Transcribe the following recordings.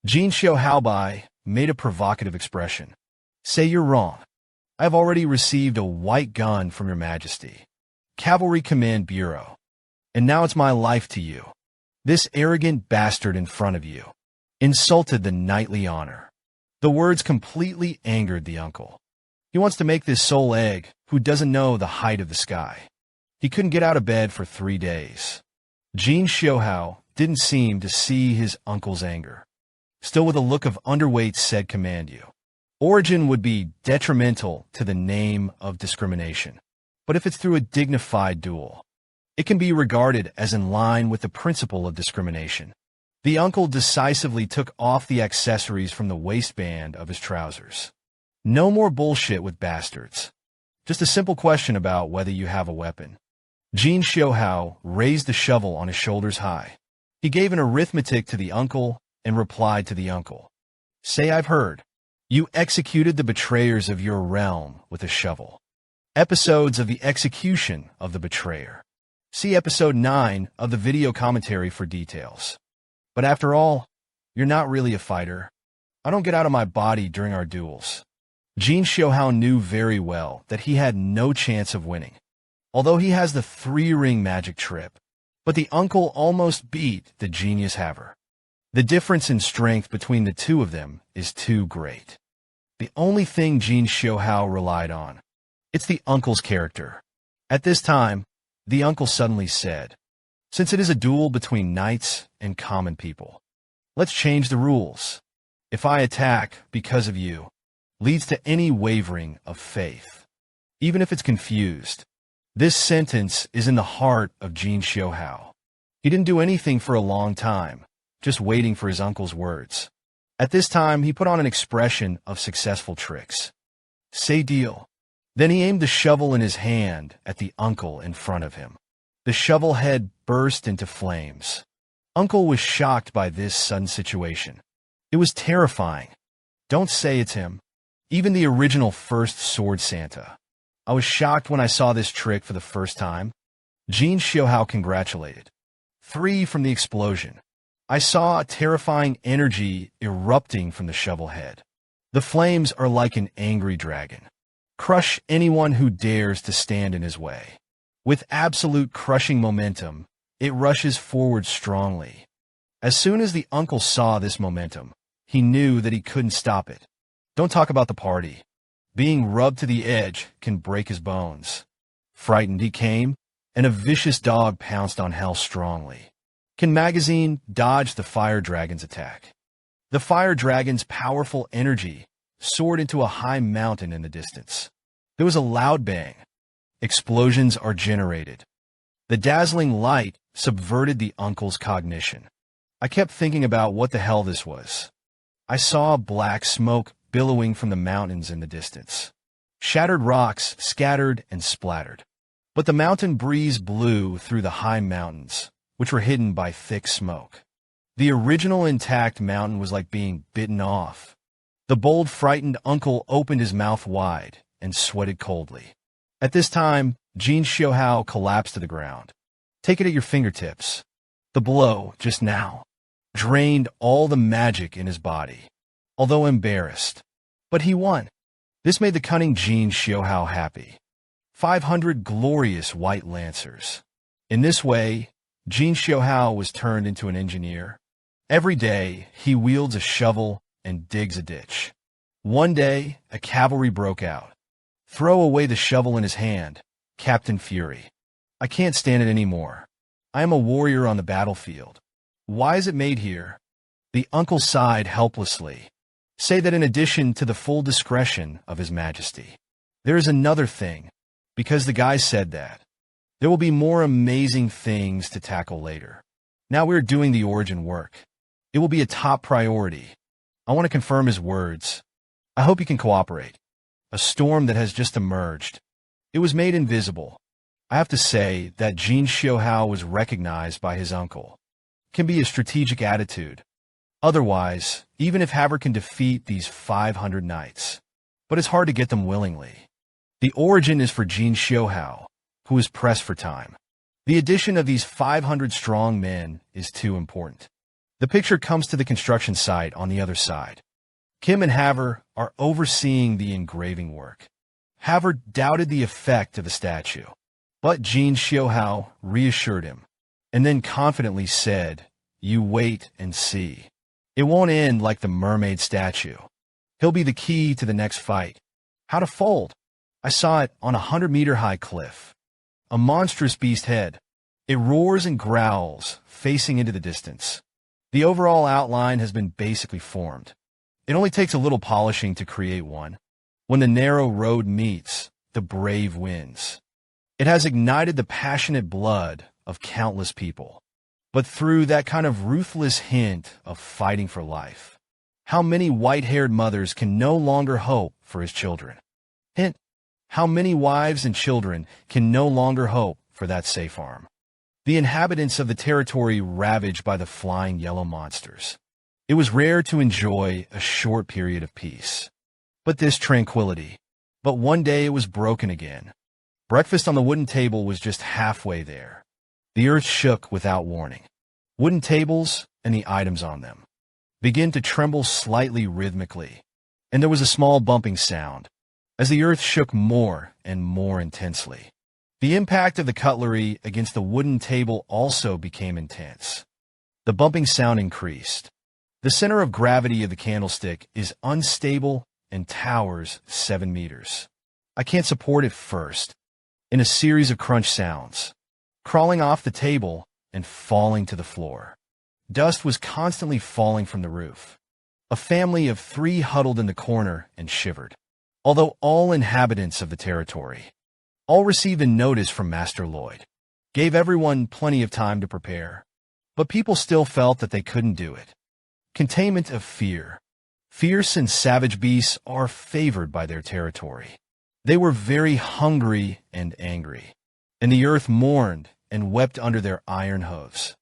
Jin Xiuhui made a provocative expression. Say you're wrong. I have already received a white gun from your majesty. Cavalry Command Bureau. And now it's my life to you. This arrogant bastard in front of you insulted the knightly honor. The words completely angered the uncle. He wants to make this sole egg who doesn't know the height of the sky. He couldn't get out of bed for 3 days. Jin Xiuhui didn't seem to see his uncle's anger. Still with a look of underweight said command you. Origin would be detrimental to the name of discrimination. But if it's through a dignified duel, it can be regarded as in line with the principle of discrimination. The uncle decisively took off the accessories from the waistband of his trousers. No more bullshit with bastards. Just a simple question about whether you have a weapon. Jin Xiuhui raised the shovel on his shoulders high. He gave an arithmetic to the uncle and replied to the uncle. Say I've heard. You executed the betrayers of your realm with a shovel. Episodes of the execution of the betrayer. See episode 9 of the video commentary for details. But after all, you're not really a fighter. I don't get out of my body during our duels. Jin Xiuhui knew very well that he had no chance of winning, although he has the 3-ring magic trip. But the uncle almost beat the genius haver. The difference in strength between the two of them is too great. The only thing Jin Xiuhui relied on, it's the uncle's character. At this time, the uncle suddenly said, since it is a duel between knights and common people, let's change the rules. If I attack because of you, leads to any wavering of faith, even if it's confused. This sentence is in the heart of Jin Xiuhui. He didn't do anything for a long time, just waiting for his uncle's words. At this time, he put on an expression of successful tricks. Say deal. Then he aimed the shovel in his hand at the uncle in front of him. The shovel head burst into flames. Uncle was shocked by this sudden situation. It was terrifying. Don't say it's him. Even the original first Sword Santa. I was shocked when I saw this trick for the first time. Jin Xiuhui congratulated. 3 from the explosion. I saw a terrifying energy erupting from the shovel head. The flames are like an angry dragon. Crush anyone who dares to stand in his way. With absolute crushing momentum, it rushes forward strongly. As soon as the uncle saw this momentum, he knew that he couldn't stop it. Don't talk about the party. Being rubbed to the edge can break his bones. Frightened he came, and a vicious dog pounced on Hell strongly. Can Magazine dodge the fire dragon's attack? The fire dragon's powerful energy soared into a high mountain in the distance. There was a loud bang. Explosions are generated. The dazzling light subverted the uncle's cognition. I kept thinking about what the hell this was. I saw black smoke billowing from the mountains in the distance. Shattered rocks scattered and splattered. But the mountain breeze blew through the high mountains, which were hidden by thick smoke. The original intact mountain was like being bitten off. The bold, frightened uncle opened his mouth wide and sweated coldly. At this time, Jin Xiuhui collapsed to the ground. Take it at your fingertips. The blow, just now, drained all the magic in his body, although embarrassed. But he won. This made the cunning Jin Xiuhui happy. 500 glorious white lancers. In this way, Jin Xiuhui was turned into an engineer. Every day, he wields a shovel and digs a ditch. One day, a cavalry broke out. Throw away the shovel in his hand, Captain Fury. I can't stand it anymore. I am a warrior on the battlefield. Why is it made here? The uncle sighed helplessly. Say that in addition to the full discretion of His Majesty, there is another thing, because the guy said that. There will be more amazing things to tackle later. Now we're doing the origin work. It will be a top priority. I want to confirm his words. I hope you can cooperate. A storm that has just emerged. It was made invisible. I have to say that Jin Xiuhui was recognized by his uncle. Can be a strategic attitude. Otherwise, even if Haver can defeat these 500 knights, but it's hard to get them willingly. The origin is for Jin Xiuhui, who is pressed for time. The addition of these 500 strong men is too important. The picture comes to the construction site on the other side. Kim and Haver are overseeing the engraving work. Haver doubted the effect of the statue, but Jin Xiuhui reassured him, and then confidently said, "You wait and see. It won't end like the mermaid statue. He'll be the key to the next fight." How to fold? I saw it on a 100-meter-high cliff. A monstrous beast head. It roars and growls, facing into the distance. The overall outline has been basically formed. It only takes a little polishing to create one. When the narrow road meets, the brave wins. It has ignited the passionate blood of countless people, but through that kind of ruthless hint of fighting for life. How many white-haired mothers can no longer hope for his children? Hint, how many wives and children can no longer hope for that safe arm? The inhabitants of the territory ravaged by the flying yellow monsters. It was rare to enjoy a short period of peace. But one day it was broken again. Breakfast on the wooden table was just halfway there. The earth shook without warning. Wooden tables and the items on them began to tremble slightly rhythmically, and there was a small bumping sound as the earth shook more and more intensely. The impact of the cutlery against the wooden table also became intense. The bumping sound increased. The center of gravity of the candlestick is unstable and towers 7 meters. I can't support it first. In a series of crunch sounds, crawling off the table and falling to the floor. Dust was constantly falling from the roof. A family of 3 huddled in the corner and shivered. Although all inhabitants of the territory all received a notice from Master Lloyd, gave everyone plenty of time to prepare. But people still felt that they couldn't do it. Containment of fear. Fierce and savage beasts are favored by their territory. They were very hungry and angry, and the earth mourned and wept under their iron hooves.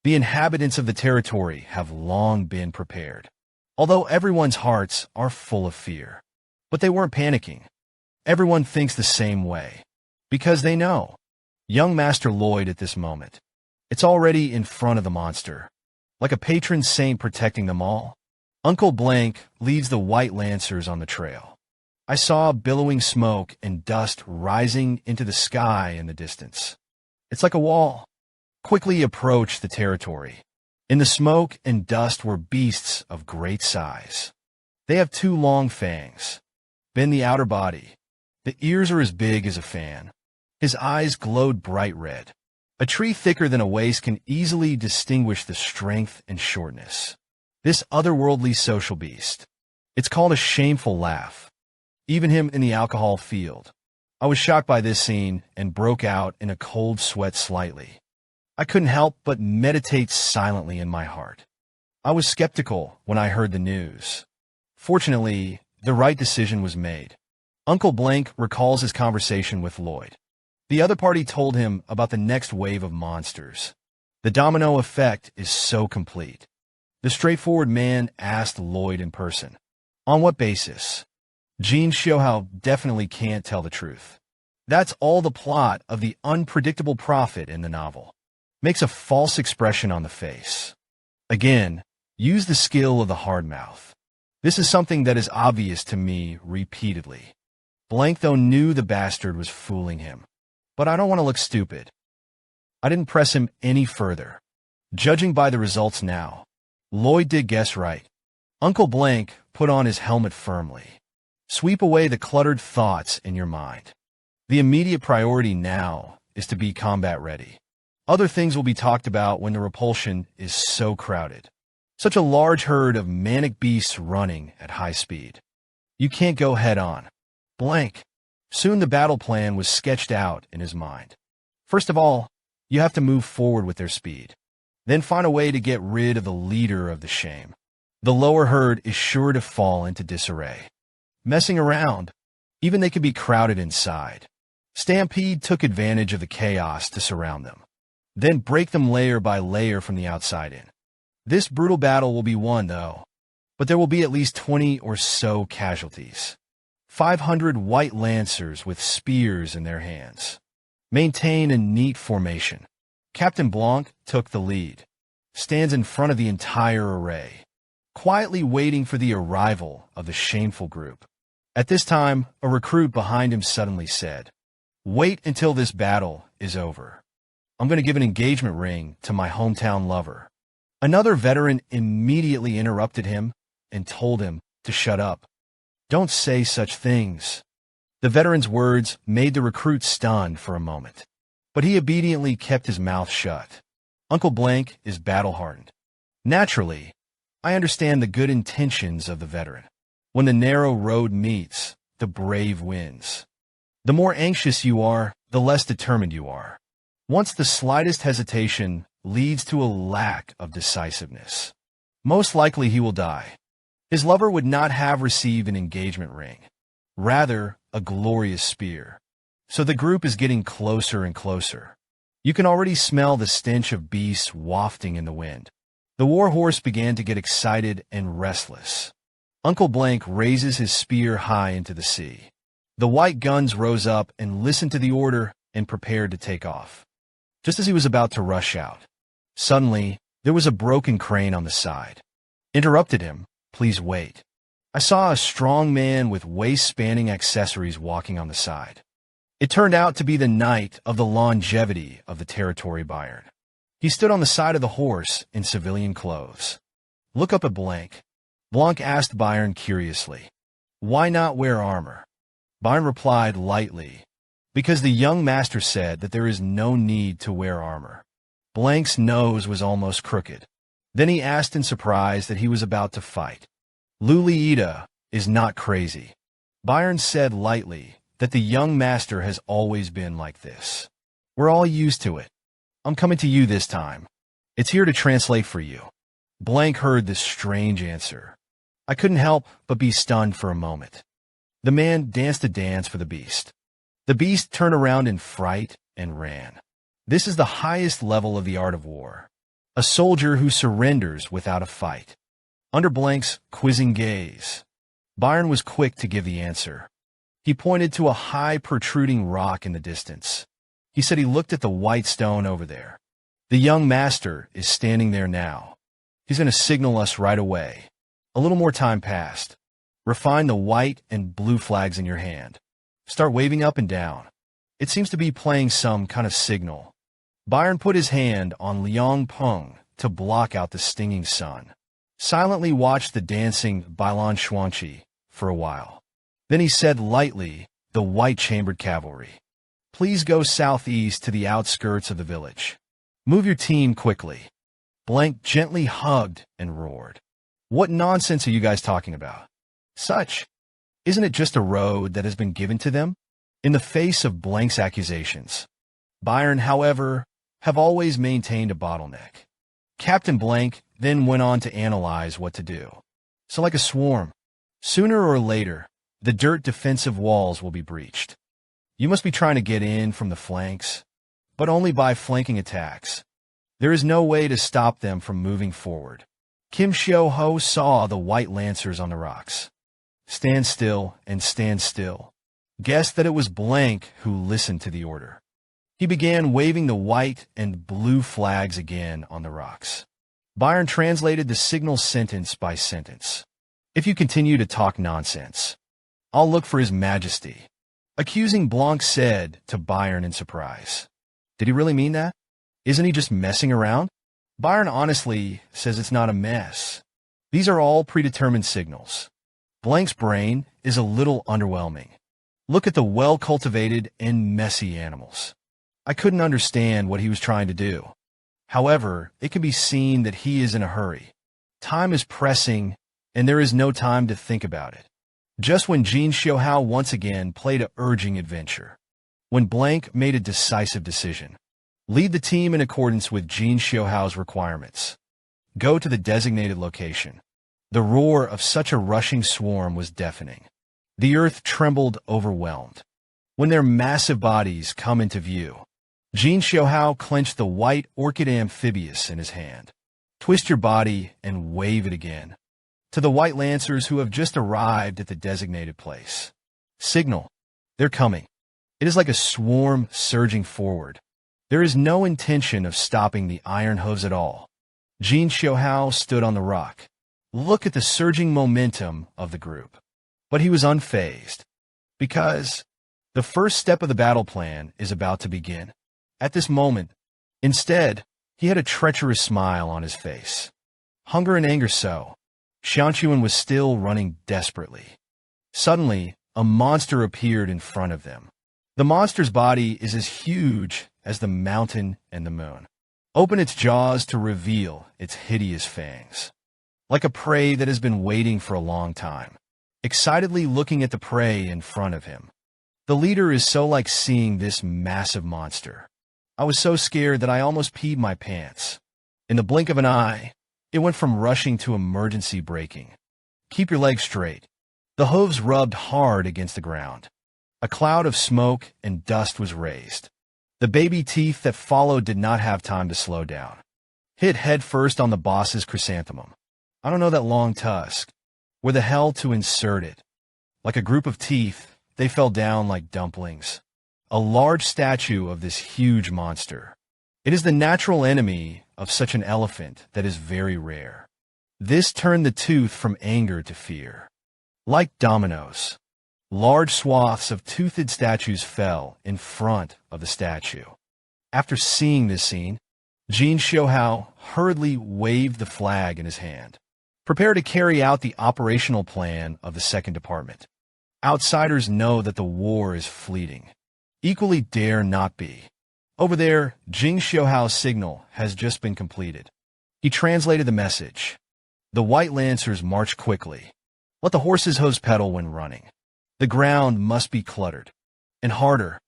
The inhabitants of the territory have long been prepared, although everyone's hearts are full of fear. But they weren't panicking. Everyone thinks the same way, because they know. Young Master Lloyd at this moment. It's already in front of the monster, like a patron saint protecting them all. Uncle Blank leads the white lancers on the trail. I saw billowing smoke and dust rising into the sky in the distance. It's like a wall. Quickly approached the territory. In the smoke and dust were beasts of great size. They have 2 long fangs. Bend the outer body. The ears are as big as a fan. His eyes glowed bright red. A tree thicker than a waist can easily distinguish the strength and shortness. This otherworldly social beast. It's called a shameful laugh. Even him in the alcohol field. I was shocked by this scene and broke out in a cold sweat slightly. I couldn't help but meditate silently in my heart. I was skeptical when I heard the news. Fortunately, the right decision was made. Uncle Blank recalls his conversation with Lloyd. The other party told him about the next wave of monsters. The domino effect is so complete. The straightforward man asked Lloyd in person, "On what basis?" Jin Xiuhui definitely can't tell the truth. That's all the plot of the unpredictable prophet in the novel. Makes a false expression on the face. Again, use the skill of the hard mouth. This is something that is obvious to me repeatedly. Blank though knew the bastard was fooling him. But I don't want to look stupid. I didn't press him any further. Judging by the results now, Lloyd did guess right. Uncle Blank put on his helmet firmly. Sweep away the cluttered thoughts in your mind. The immediate priority now is to be combat ready. Other things will be talked about when the repulsion is so crowded. Such a large herd of manic beasts running at high speed. You can't go head on. Blank. Soon the battle plan was sketched out in his mind. First of all, you have to move forward with their speed. Then find a way to get rid of the leader of the shame. The lower herd is sure to fall into disarray. Messing around, even they could be crowded inside. Stampede took advantage of the chaos to surround them. Then break them layer by layer from the outside in. This brutal battle will be won, though, but there will be at least 20 or so casualties. 500 white lancers with spears in their hands. Maintain a neat formation. Captain Blanc took the lead. stands in front of the entire array, quietly waiting for the arrival of the shameful group. At this time, a recruit behind him suddenly said, "Wait until this battle is over. I'm going to give an engagement ring to my hometown lover." Another veteran immediately interrupted him and told him to shut up. "Don't say such things." The veteran's words made the recruit stunned for a moment, but he obediently kept his mouth shut. Uncle Blank is battle-hardened. Naturally, I understand the good intentions of the veteran. When the narrow road meets, the brave wins. The more anxious you are, the less determined you are. Once the slightest hesitation leads to a lack of decisiveness, most likely he will die. His lover would not have received an engagement ring, rather a glorious spear. So the group is getting closer and closer. You can already smell the stench of beasts wafting in the wind. The war horse began to get excited and restless. Uncle Blank raises his spear high into the sea. The white guns rose up and listened to the order and prepared to take off. Just as he was about to rush out, suddenly there was a broken crane on the side. Interrupted him, "Please wait." I saw a strong man with waist-spanning accessories walking on the side. It turned out to be the knight of the longevity of the territory Byron. He stood on the side of the horse in civilian clothes. "Look up at Blank." Blanc asked Byron curiously, "Why not wear armor?" Byron replied lightly, "Because the young master said that there is no need to wear armor." Blank's nose was almost crooked. Then he asked in surprise that he was about to fight. "Lulita is not crazy." Byron said lightly that the young master has always been like this. "We're all used to it. I'm coming to you this time. It's here to translate for you." Blank heard this strange answer. I couldn't help but be stunned for a moment. The man danced a dance for the beast. The beast turned around in fright and ran. This is the highest level of the art of war. A soldier who surrenders without a fight. Under Blank's quizzing gaze, Byron was quick to give the answer. He pointed to a high protruding rock in the distance. He said he looked at the white stone over there. "The young master is standing there now. He's going to signal us right away." A little more time passed. "Refine the white and blue flags in your hand. Start waving up and down. It seems to be playing some kind of signal." Byron put his hand on Liang Peng to block out the stinging sun. Silently watched the dancing Bailan Xuanqi for a while. Then he said lightly, "The white-chambered cavalry. Please go southeast to the outskirts of the village. Move your team quickly." Blank gently hugged and roared. "What nonsense are you guys talking about? Such, isn't it just a road that has been given to them?" In the face of Blank's accusations, Byron, however, have always maintained a bottleneck. Captain Blank then went on to analyze what to do. So like a swarm, sooner or later, the dirt defensive walls will be breached. You must be trying to get in from the flanks, but only by flanking attacks. There is no way to stop them from moving forward. Jin Xiuhui saw the white lancers on the rocks. Stand still and stand still. Guessed that it was Blank who listened to the order. He began waving the white and blue flags again on the rocks. Byron translated the signal sentence by sentence. "If you continue to talk nonsense, I'll look for His Majesty." Accusing Blanc said to Byron in surprise, "Did he really mean that? Isn't he just messing around?" Byron honestly says it's not a mess. These are all predetermined signals. Blank's brain is a little underwhelming. Look at the well-cultivated and messy animals. I couldn't understand what he was trying to do. However, it can be seen that he is in a hurry. Time is pressing, and there is no time to think about it. Just when Jin Xiuhui once again played a urging adventure. When Blank made a decisive decision. Lead the team in accordance with Jin Xiuhui's requirements. Go to the designated location. The roar of such a rushing swarm was deafening. The earth trembled overwhelmed. When their massive bodies come into view, Jin Xiuhui clenched the white orchid amphibious in his hand. Twist your body and wave it again. To the white lancers who have just arrived at the designated place. Signal. They're coming. It is like a swarm surging forward. There is no intention of stopping the iron hooves at all. Jin Xiuhui stood on the rock. Look at the surging momentum of the group. But he was unfazed, because the first step of the battle plan is about to begin. At this moment, instead, he had a treacherous smile on his face. Hunger and anger so. Xianquan was still running desperately. Suddenly, a monster appeared in front of them. The monster's body is as huge as the mountain and the moon. Open its jaws to reveal its hideous fangs. Like a prey that has been waiting for a long time, excitedly looking at the prey in front of him. The leader is so like seeing this massive monster. I was so scared that I almost peed my pants. In the blink of an eye, it went from rushing to emergency braking. Keep your legs straight. The hooves rubbed hard against the ground. A cloud of smoke and dust was raised. The baby teeth that followed did not have time to slow down. Hit head first on the boss's chrysanthemum. I don't know that long tusk. Where the hell to insert it? Like a group of teeth, they fell down like dumplings. A large statue of this huge monster. It is the natural enemy of such an elephant that is very rare. This turned the tooth from anger to fear. Like dominoes, large swaths of toothed statues fell in front of the statue. After seeing this scene, Jin Xiuhui hurriedly waved the flag in his hand. Prepare to carry out the operational plan of the second department. Outsiders know that the war is fleeting. Equally dare not be. Over there, Jin Xiuhui's signal has just been completed. He translated the message. The white lancers march quickly. Let the horses hose pedal when running. The ground must be cluttered. And harder.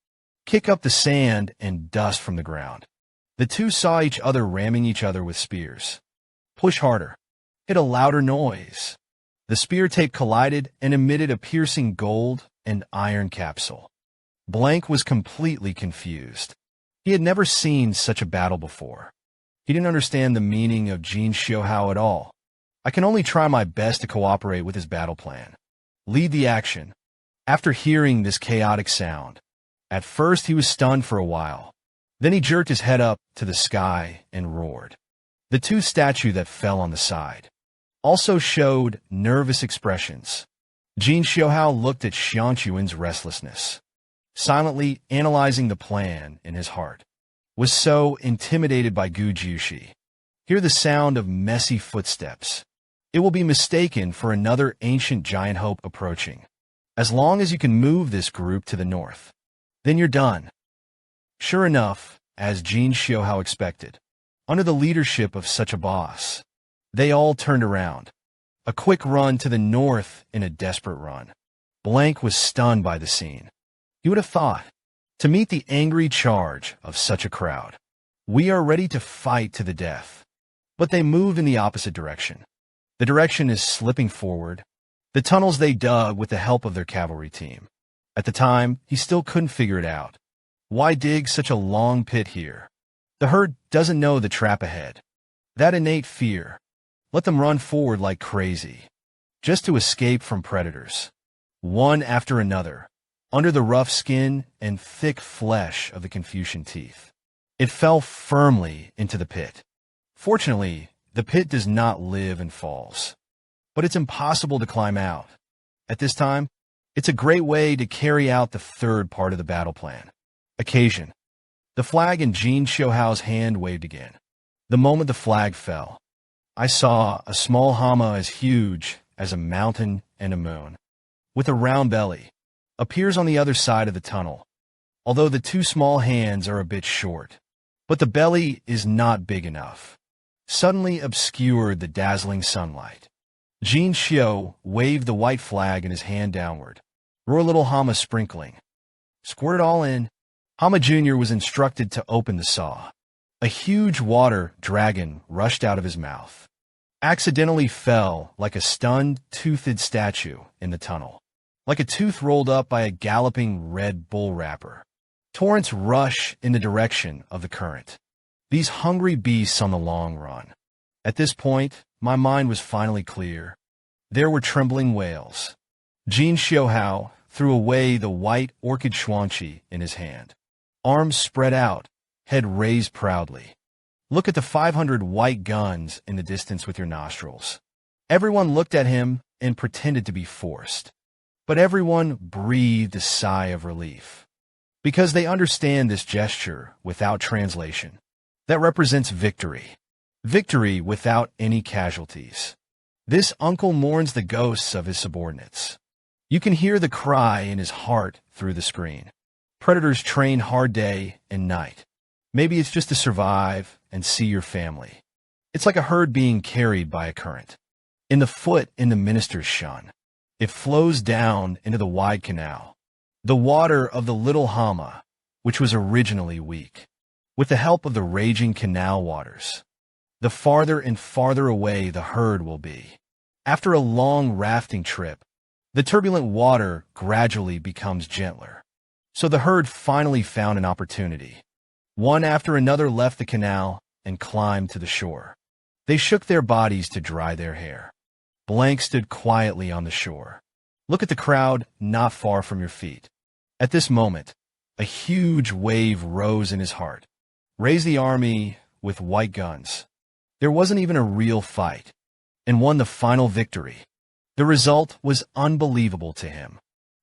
Kick up the sand and dust from the ground. The two saw each other ramming each other with spears. Push harder. Hit a louder noise. The spear tape collided and emitted a piercing gold and iron capsule. Blank was completely confused. He had never seen such a battle before. He didn't understand the meaning of Jin Xiuhui at all. I can only try my best to cooperate with his battle plan. Lead the action. After hearing this chaotic sound, at first he was stunned for a while. Then he jerked his head up to the sky and roared. The tooth statue that fell on the side also showed nervous expressions. Jin Xiuhui looked at Xianquan's restlessness, silently analyzing the plan in his heart. Was so intimidated by Gu Jiushi. Hear the sound of messy footsteps. It will be mistaken for another ancient giant hope approaching. As long as you can move this group to the north, then you're done. Sure enough, as Jin Xiuhui expected, under the leadership of such a boss, they all turned around. A quick run to the north in a desperate run. Blank was stunned by the scene. He would have thought, to meet the angry charge of such a crowd, we are ready to fight to the death. But they moved in the opposite direction. The direction is slipping forward. The tunnels they dug with the help of their cavalry team. At the time, he still couldn't figure it out. Why dig such a long pit here? The herd doesn't know the trap ahead. That innate fear. Let them run forward like crazy, just to escape from predators. One after another, under the rough skin and thick flesh of the Confucian teeth. It fell firmly into the pit. Fortunately, the pit does not live in falls. But it's impossible to climb out. At this time, it's a great way to carry out the third part of the battle plan. Occasion. The flag in Jin Xiuhui's hand waved again. The moment the flag fell, I saw a small hama as huge as a mountain and a moon, with a round belly, appears on the other side of the tunnel, although the two small hands are a bit short. But the belly is not big enough. Suddenly obscured the dazzling sunlight. Jin Xiuhui waved the white flag in his hand downward. Roar little hama sprinkling. Squirt it all in. Hama Jr. was instructed to open the saw. A huge water dragon rushed out of his mouth. Accidentally fell like a stunned, toothed statue in the tunnel. Like a tooth rolled up by a galloping red bull rapper. Torrents rush in the direction of the current. These hungry beasts on the long run. At this point, my mind was finally clear. There were trembling whales. Jin Xiuhui threw away the white orchid xuanqi in his hand. Arms spread out, head raised proudly. Look at the 500 white guns in the distance with your nostrils. Everyone looked at him and pretended to be forced. But everyone breathed a sigh of relief. Because they understand this gesture without translation. That represents victory. Victory without any casualties. This uncle mourns the ghosts of his subordinates. You can hear the cry in his heart through the screen. Predators train hard day and night. Maybe it's just to survive and see your family. It's like a herd being carried by a current. In the foot in the minister's shun. It flows down into the wide canal. The water of the little Hama, which was originally weak. With the help of the raging canal waters. The farther and farther away the herd will be. After a long rafting trip, the turbulent water gradually becomes gentler. So the herd finally found an opportunity. One after another left the canal and climbed to the shore. They shook their bodies to dry their hair. Blank stood quietly on the shore. Look at the crowd not far from your feet. At this moment, a huge wave rose in his heart. Raise the army with white guns. There wasn't even a real fight, and won the final victory. The result was unbelievable to him.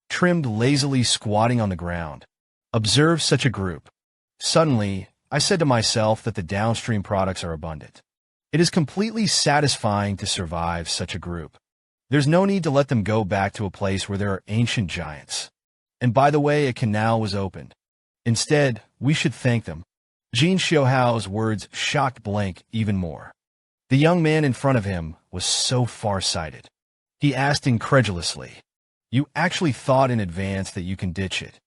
Trimmed lazily squatting on the ground. Observe such a group. Suddenly, I said to myself that the downstream products are abundant. It is completely satisfying to survive such a group. There's no need to let them go back to a place where there are ancient giants. And by the way, a canal was opened. Instead, we should thank them. Jin Xiuhui's words shocked Blank even more. The young man in front of him was so far-sighted. He asked incredulously, "You actually thought in advance that you can ditch it?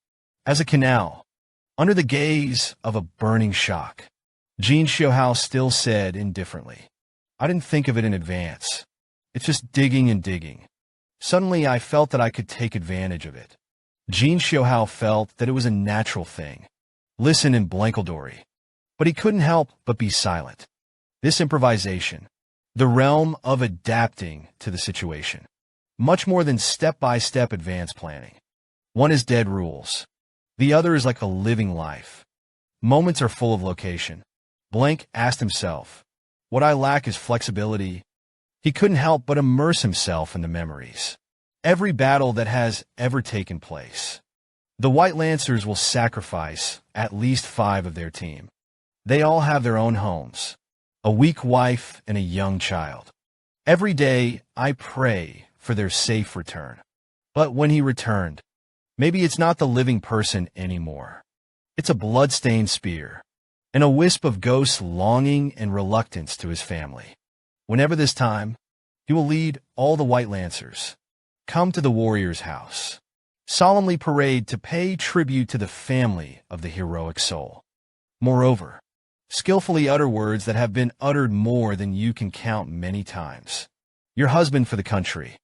As a canal?" Under the gaze of a burning shock, Jin Xiuhui still said indifferently, "I didn't think of it in advance. It's just digging and digging." Suddenly I felt that I could take advantage of it. Jin Xiuhui felt that it was a natural thing. Listen in Blankledori. But he couldn't help but be silent. This improvisation, the realm of adapting to the situation, much more than step-by-step advanced planning. One is dead rules. The other is like a living life. Moments are full of location. Blank asked himself, "What I lack is flexibility." He couldn't help but immerse himself in the memories. Every battle that has ever taken place. The White Lancers will sacrifice at least 5 of their team. They all have their own homes, a weak wife and a young child. Every day I pray for their safe return. But when he returned, maybe it's not the living person anymore. It's a blood-stained spear, and a wisp of ghosts longing and reluctance to his family. Whenever this time, he will lead all the White Lancers, come to the warrior's house, solemnly parade to pay tribute to the family of the heroic soul. Moreover, skillfully utter words that have been uttered more than you can count many times. Your husband for the country,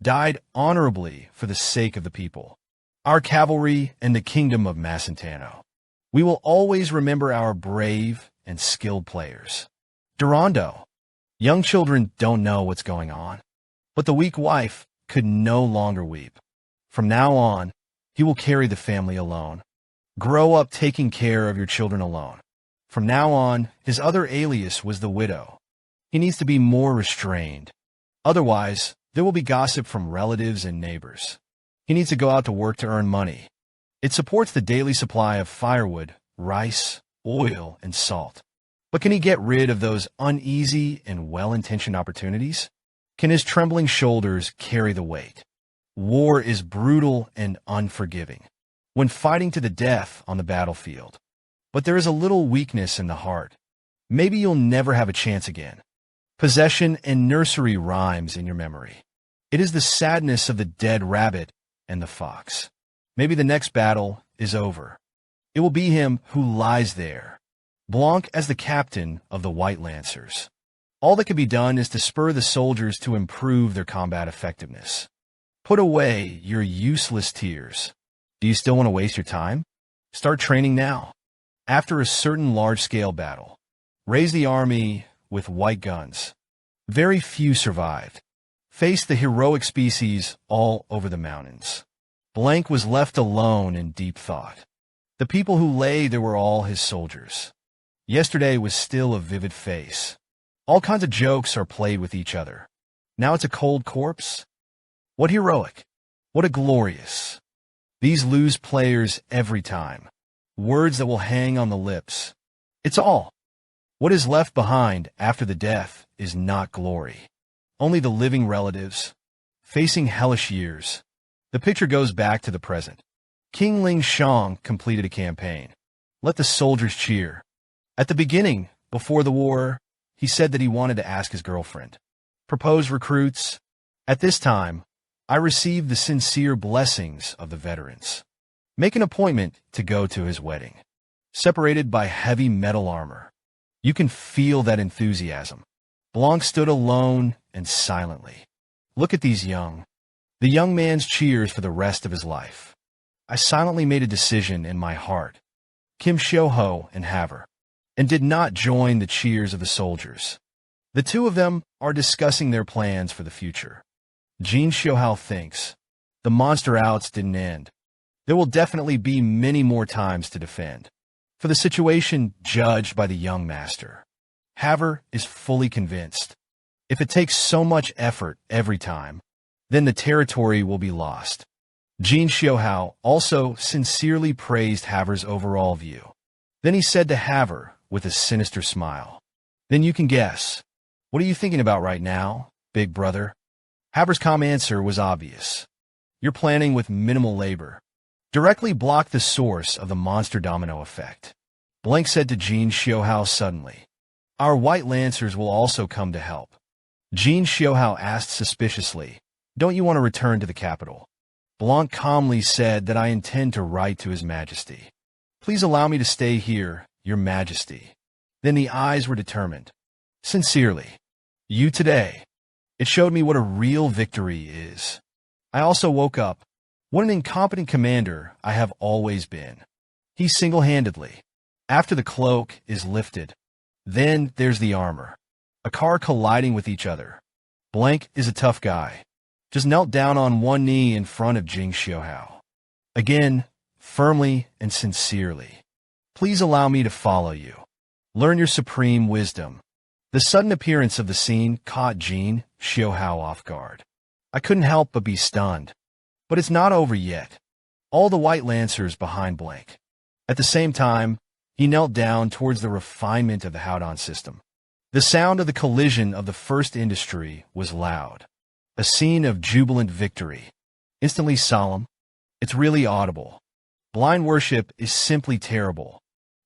died honorably for the sake of the people. Our cavalry and the kingdom of Macentano. We will always remember our brave and skilled players. Durando. Young children don't know what's going on. But the weak wife could no longer weep. From now on, he will carry the family alone. Grow up taking care of your children alone. From now on, his other alias was the widow. He needs to be more restrained. Otherwise, there will be gossip from relatives and neighbors. He needs to go out to work to earn money. It supports the daily supply of firewood, rice, oil, and salt. But can he get rid of those uneasy and well-intentioned opportunities? Can his trembling shoulders carry the weight? War is brutal and unforgiving, when fighting to the death on the battlefield. But there is a little weakness in the heart. Maybe you'll never have a chance again. Possession and nursery rhymes in your memory. It is the sadness of the dead rabbit and the fox. Maybe the next battle is over. It will be him who lies there, Blanc as the captain of the White Lancers. All that can be done is to spur the soldiers to improve their combat effectiveness. Put away your useless tears. Do you still want to waste your time? Start training now. After a certain large-scale battle, raise the army with white guns. Very few survived. Face the heroic species all over the mountains. Blank was left alone in deep thought. The people who lay there were all his soldiers. Yesterday was still a vivid face. All kinds of jokes are played with each other. Now it's a cold corpse? What heroic. What a glorious. These lose players every time. Words that will hang on the lips. It's all. What is left behind after the death is not glory. Only the living relatives, facing hellish years. The picture goes back to the present. King Ling Shang completed a campaign. Let the soldiers cheer. At the beginning, before the war, he said that he wanted to ask his girlfriend. Propose recruits. At this time, I received the sincere blessings of the veterans. Make an appointment to go to his wedding. Separated by heavy metal armor. You can feel that enthusiasm. Blanc stood alone and silently. Look at these young. The young man's cheers for the rest of his life. I silently made a decision in my heart. Kim Xiuhui and Haver. And did not join the cheers of the soldiers. The two of them are discussing their plans for the future. Jin Xiuhui thinks, the monster outs didn't end. There will definitely be many more times to defend. For the situation judged by the young master. Haver is fully convinced. If it takes so much effort every time, then the territory will be lost. Jin Xiuhui also sincerely praised Haver's overall view. Then he said to Haver with a sinister smile, then you can guess. What are you thinking about right now, big brother? Haver's calm answer was obvious. You're planning with minimal labor. Directly block the source of the monster domino effect. Blank said to Jin Xiuhui suddenly. Our white lancers will also come to help. Jin Xiuhui asked suspiciously, don't you want to return to the capital? Blanc calmly said that I intend to write to His Majesty. Please allow me to stay here, Your Majesty. Then the eyes were determined. Sincerely. You today. It showed me what a real victory is. I also woke up. What an incompetent commander I have always been. He single-handedly. After the cloak is lifted. Then there's the armor. A car colliding with each other. Blank is a tough guy. Just knelt down on one knee in front of Jin Xiuhui. Again, firmly and sincerely. Please allow me to follow you. Learn your supreme wisdom. The sudden appearance of the scene caught Jin Xiuhui off guard. I couldn't help but be stunned. But it's not over yet. All the white lancers behind Blank. At the same time, he knelt down towards the refinement of the Howdon system. The sound of the collision of the first industry was loud. A scene of jubilant victory. Instantly solemn. It's really audible. Blind worship is simply terrible.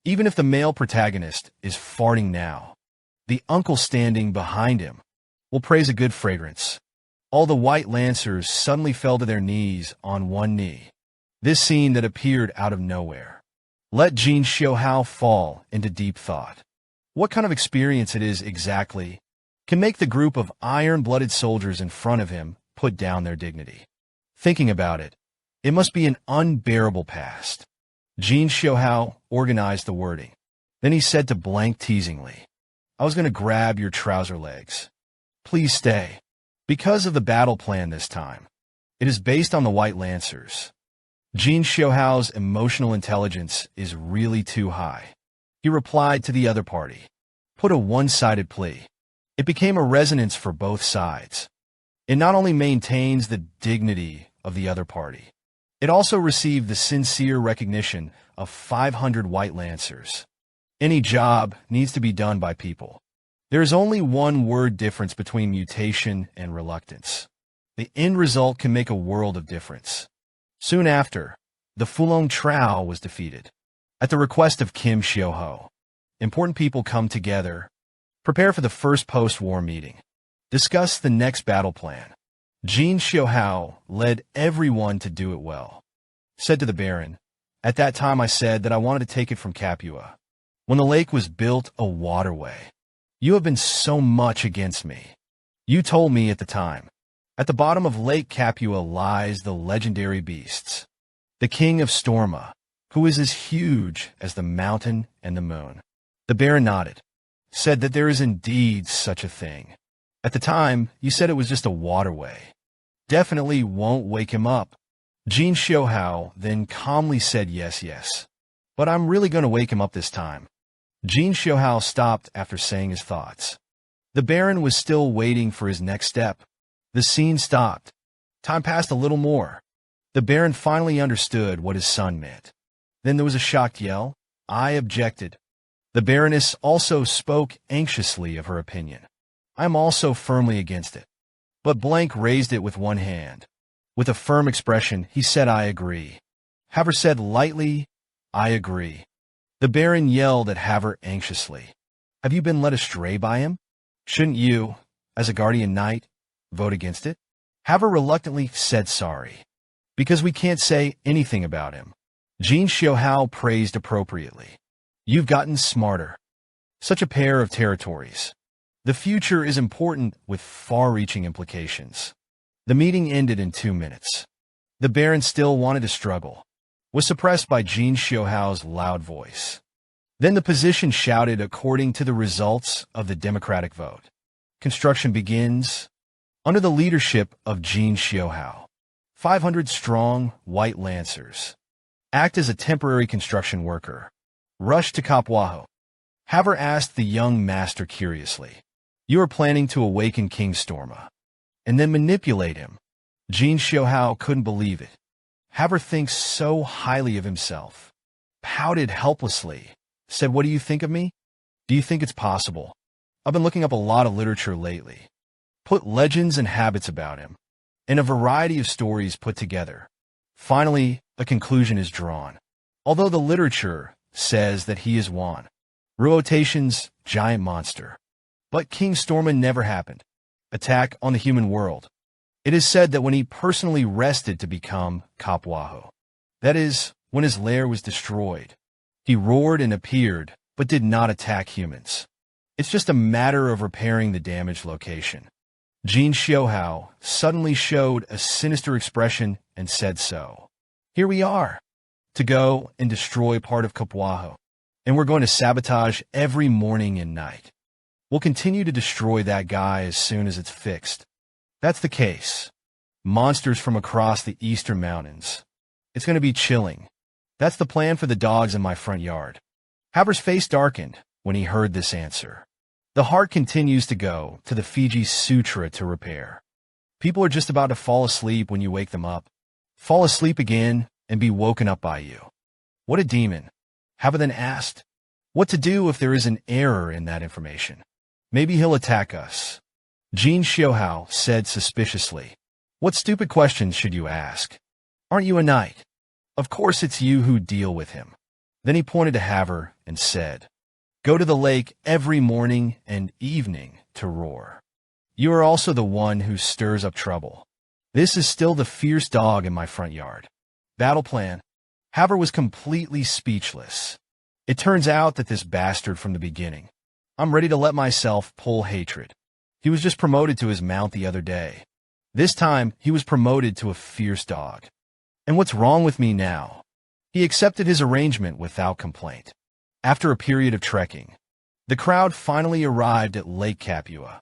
Even if the male protagonist is farting now, the uncle standing behind him will praise a good fragrance. All the white lancers suddenly fell to their knees on one knee. This scene that appeared out of nowhere. Let Jin Xiuhui fall into deep thought. What kind of experience it is exactly can make the group of iron-blooded soldiers in front of him put down their dignity. Thinking about it, it must be an unbearable past. Jin Xiuhui organized the wording. Then he said to Blank teasingly, I was going to grab your trouser legs. Please stay. Because of the battle plan this time. It is based on the White Lancers. Jin Xiuhui's emotional intelligence is really too high. He replied to the other party. Put a one-sided plea. It became a resonance for both sides. It not only maintains the dignity of the other party, it also received the sincere recognition of 500 White Lancers. Any job needs to be done by people. There is only one word difference between mutation and reluctance. The end result can make a world of difference. Soon after, the Fulong Trao was defeated. At the request of Kim Xiuhui, important people come together, prepare for the first post-war meeting, discuss the next battle plan. Jin Xiuhui led everyone to do it well. Said to the Baron, at that time I said that I wanted to take it from Capua. When the lake was built a waterway. You have been so much against me. You told me at the time. At the bottom of Lake Capua lies the legendary beasts. The King of Storma, who is as huge as the mountain and the moon. The Baron nodded, said that there is indeed such a thing. At the time, you said it was just a waterway. Definitely won't wake him up. Jin Xiuhui then calmly said yes. But I'm really going to wake him up this time. Jin Xiuhui stopped after saying his thoughts. The Baron was still waiting for his next step. The scene stopped. Time passed a little more. The Baron finally understood what his son meant. Then there was a shocked yell. I objected. The Baroness also spoke anxiously of her opinion. I am also firmly against it. But Blank raised it with one hand. With a firm expression, he said, I agree. Haver said lightly, I agree. The Baron yelled at Haver anxiously. Have you been led astray by him? Shouldn't you, as a guardian knight, vote against it? Haver reluctantly said sorry. Because we can't say anything about him. Jin Xiuhui praised appropriately. You've gotten smarter. Such a pair of territories. The future is important with far-reaching implications. The meeting ended in 2 minutes. The Baron still wanted to struggle. Was suppressed by Jin Xiuhui's loud voice. Then the position shouted according to the results of the democratic vote. Construction begins under the leadership of Jin Xiuhui. 500 strong white lancers act as a temporary construction worker. Rush to Kapwaho. Haver asked the young master curiously. You are planning to awaken King Storma and then manipulate him. Jin Xiuhui couldn't believe it. Haver thinks so highly of himself. Pouted helplessly. Said, what do you think of me? Do you think it's possible? I've been looking up a lot of literature lately. Put legends and habits about him. And a variety of stories put together. Finally, a conclusion is drawn. Although the literature says that he is Wan, Ruotation's giant monster. But King Storma never happened. Attack on the human world. It is said that when he personally rested to become Kapwaho, that is, when his lair was destroyed, he roared and appeared, but did not attack humans. It's just a matter of repairing the damaged location. Jin Xiuhui suddenly showed a sinister expression and said so. Here we are, to go and destroy part of Kapwaho, and we're going to sabotage every morning and night. We'll continue to destroy that guy as soon as it's fixed. That's the case. Monsters from across the eastern mountains. It's going to be chilling. That's the plan for the dogs in my front yard. Haver's face darkened when he heard this answer. The heart continues to go to the Fiji Sutra to repair. People are just about to fall asleep when you wake them up. Fall asleep again and be woken up by you. What a demon. Haver then asked, what to do if there is an error in that information? Maybe he'll attack us. Jin Xiuhui said suspiciously. What stupid questions should you ask? Aren't you a knight? Of course it's you who deal with him. Then he pointed to Haver and said, go to the lake every morning and evening to roar. You are also the one who stirs up trouble. This is still the fierce dog in my front yard. Battle plan. Haver was completely speechless. It turns out that this bastard from the beginning. I'm ready to let myself pull hatred. He was just promoted to his mount the other day. This time, he was promoted to a fierce dog. And what's wrong with me now? He accepted his arrangement without complaint. After a period of trekking, the crowd finally arrived at Lake Kapua.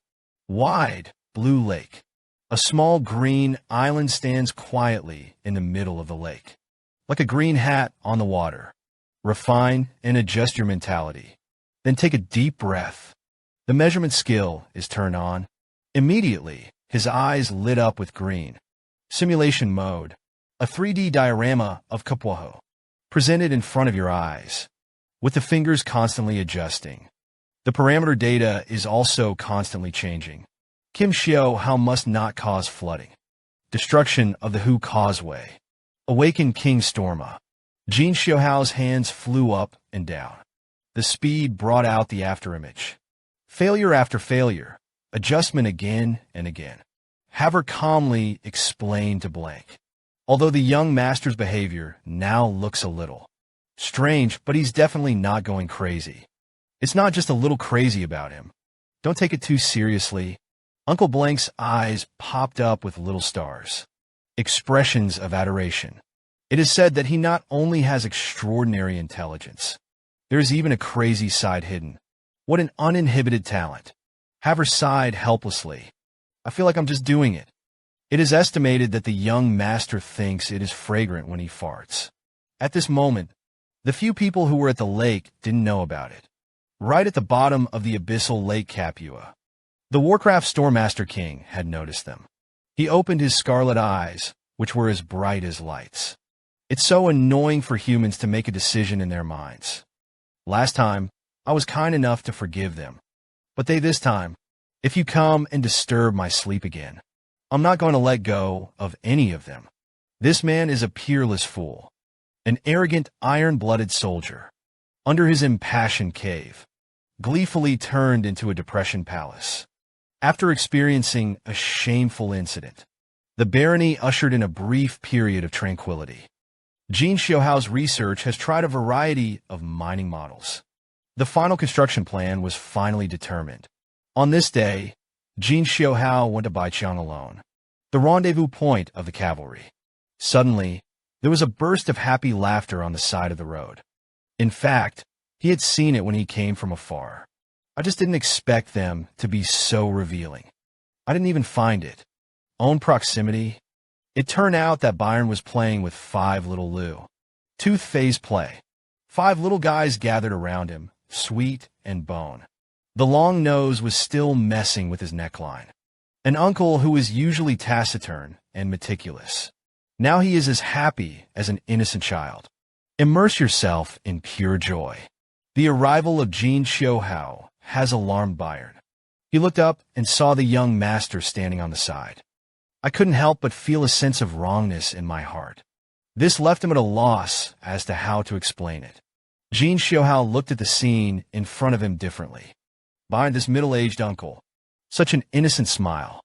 Wide, blue lake. A small green island stands quietly in the middle of the lake. Like a green hat on the water. Refine and adjust your mentality. Then take a deep breath. The measurement skill is turned on. Immediately, his eyes lit up with green. Simulation mode. A 3D diorama of Kapwaho. Presented in front of your eyes. With the fingers constantly adjusting. The parameter data is also constantly changing. Kim Xiuhui must not cause flooding. Destruction of the Hu Causeway. Awaken King Storma. Jin Xiuhui's hands flew up and down. The speed brought out the afterimage. Failure after failure. Adjustment again and again. Haver calmly explained to Blank. Although the young master's behavior now looks a little strange, but he's definitely not going crazy. It's not just a little crazy about him. Don't take it too seriously. Uncle Blank's eyes popped up with little stars. Expressions of adoration. It is said that he not only has extraordinary intelligence, there is even a crazy side hidden. What an uninhibited talent. Haver sighed helplessly. I feel like I'm just doing it. It is estimated that the young master thinks it is fragrant when he farts. At this moment, the few people who were at the lake didn't know about it. right at the bottom of the abyssal Lake Capua. The Warcraft Storemaster King had noticed them. He opened his scarlet eyes, which were as bright as lights. It's so annoying for humans to make a decision in their minds. Last time, I was kind enough to forgive them. But this time, if you come and disturb my sleep again, I'm not going to let go of any of them. This man is a peerless fool, an arrogant, iron-blooded soldier, under his impassioned cave, gleefully turned into a depression palace. After experiencing a shameful incident, the barony ushered in a brief period of tranquility. Jin Xiuhui's research has tried a variety of mining models. The final construction plan was finally determined. On this day, Jin Xiuhui went to Baiqiang alone, the rendezvous point of the cavalry. Suddenly, there was a burst of happy laughter on the side of the road. In fact, he had seen it when he came from afar. I just didn't expect them to be so revealing. I didn't even find it. Own proximity. It turned out that Byron was playing with 5 little Lou. Tooth phase play. 5 little guys gathered around him, sweet and bone. The long nose was still messing with his neckline. An uncle who was usually taciturn and meticulous. Now he is as happy as an innocent child. Immerse yourself in pure joy. The arrival of Jin Xiuhui has alarmed Byron. He looked up and saw the young master standing on the side. I couldn't help but feel a sense of wrongness in my heart. This left him at a loss as to how to explain it. Jin Xiuhui looked at the scene in front of him differently. Behind this middle-aged uncle, such an innocent smile.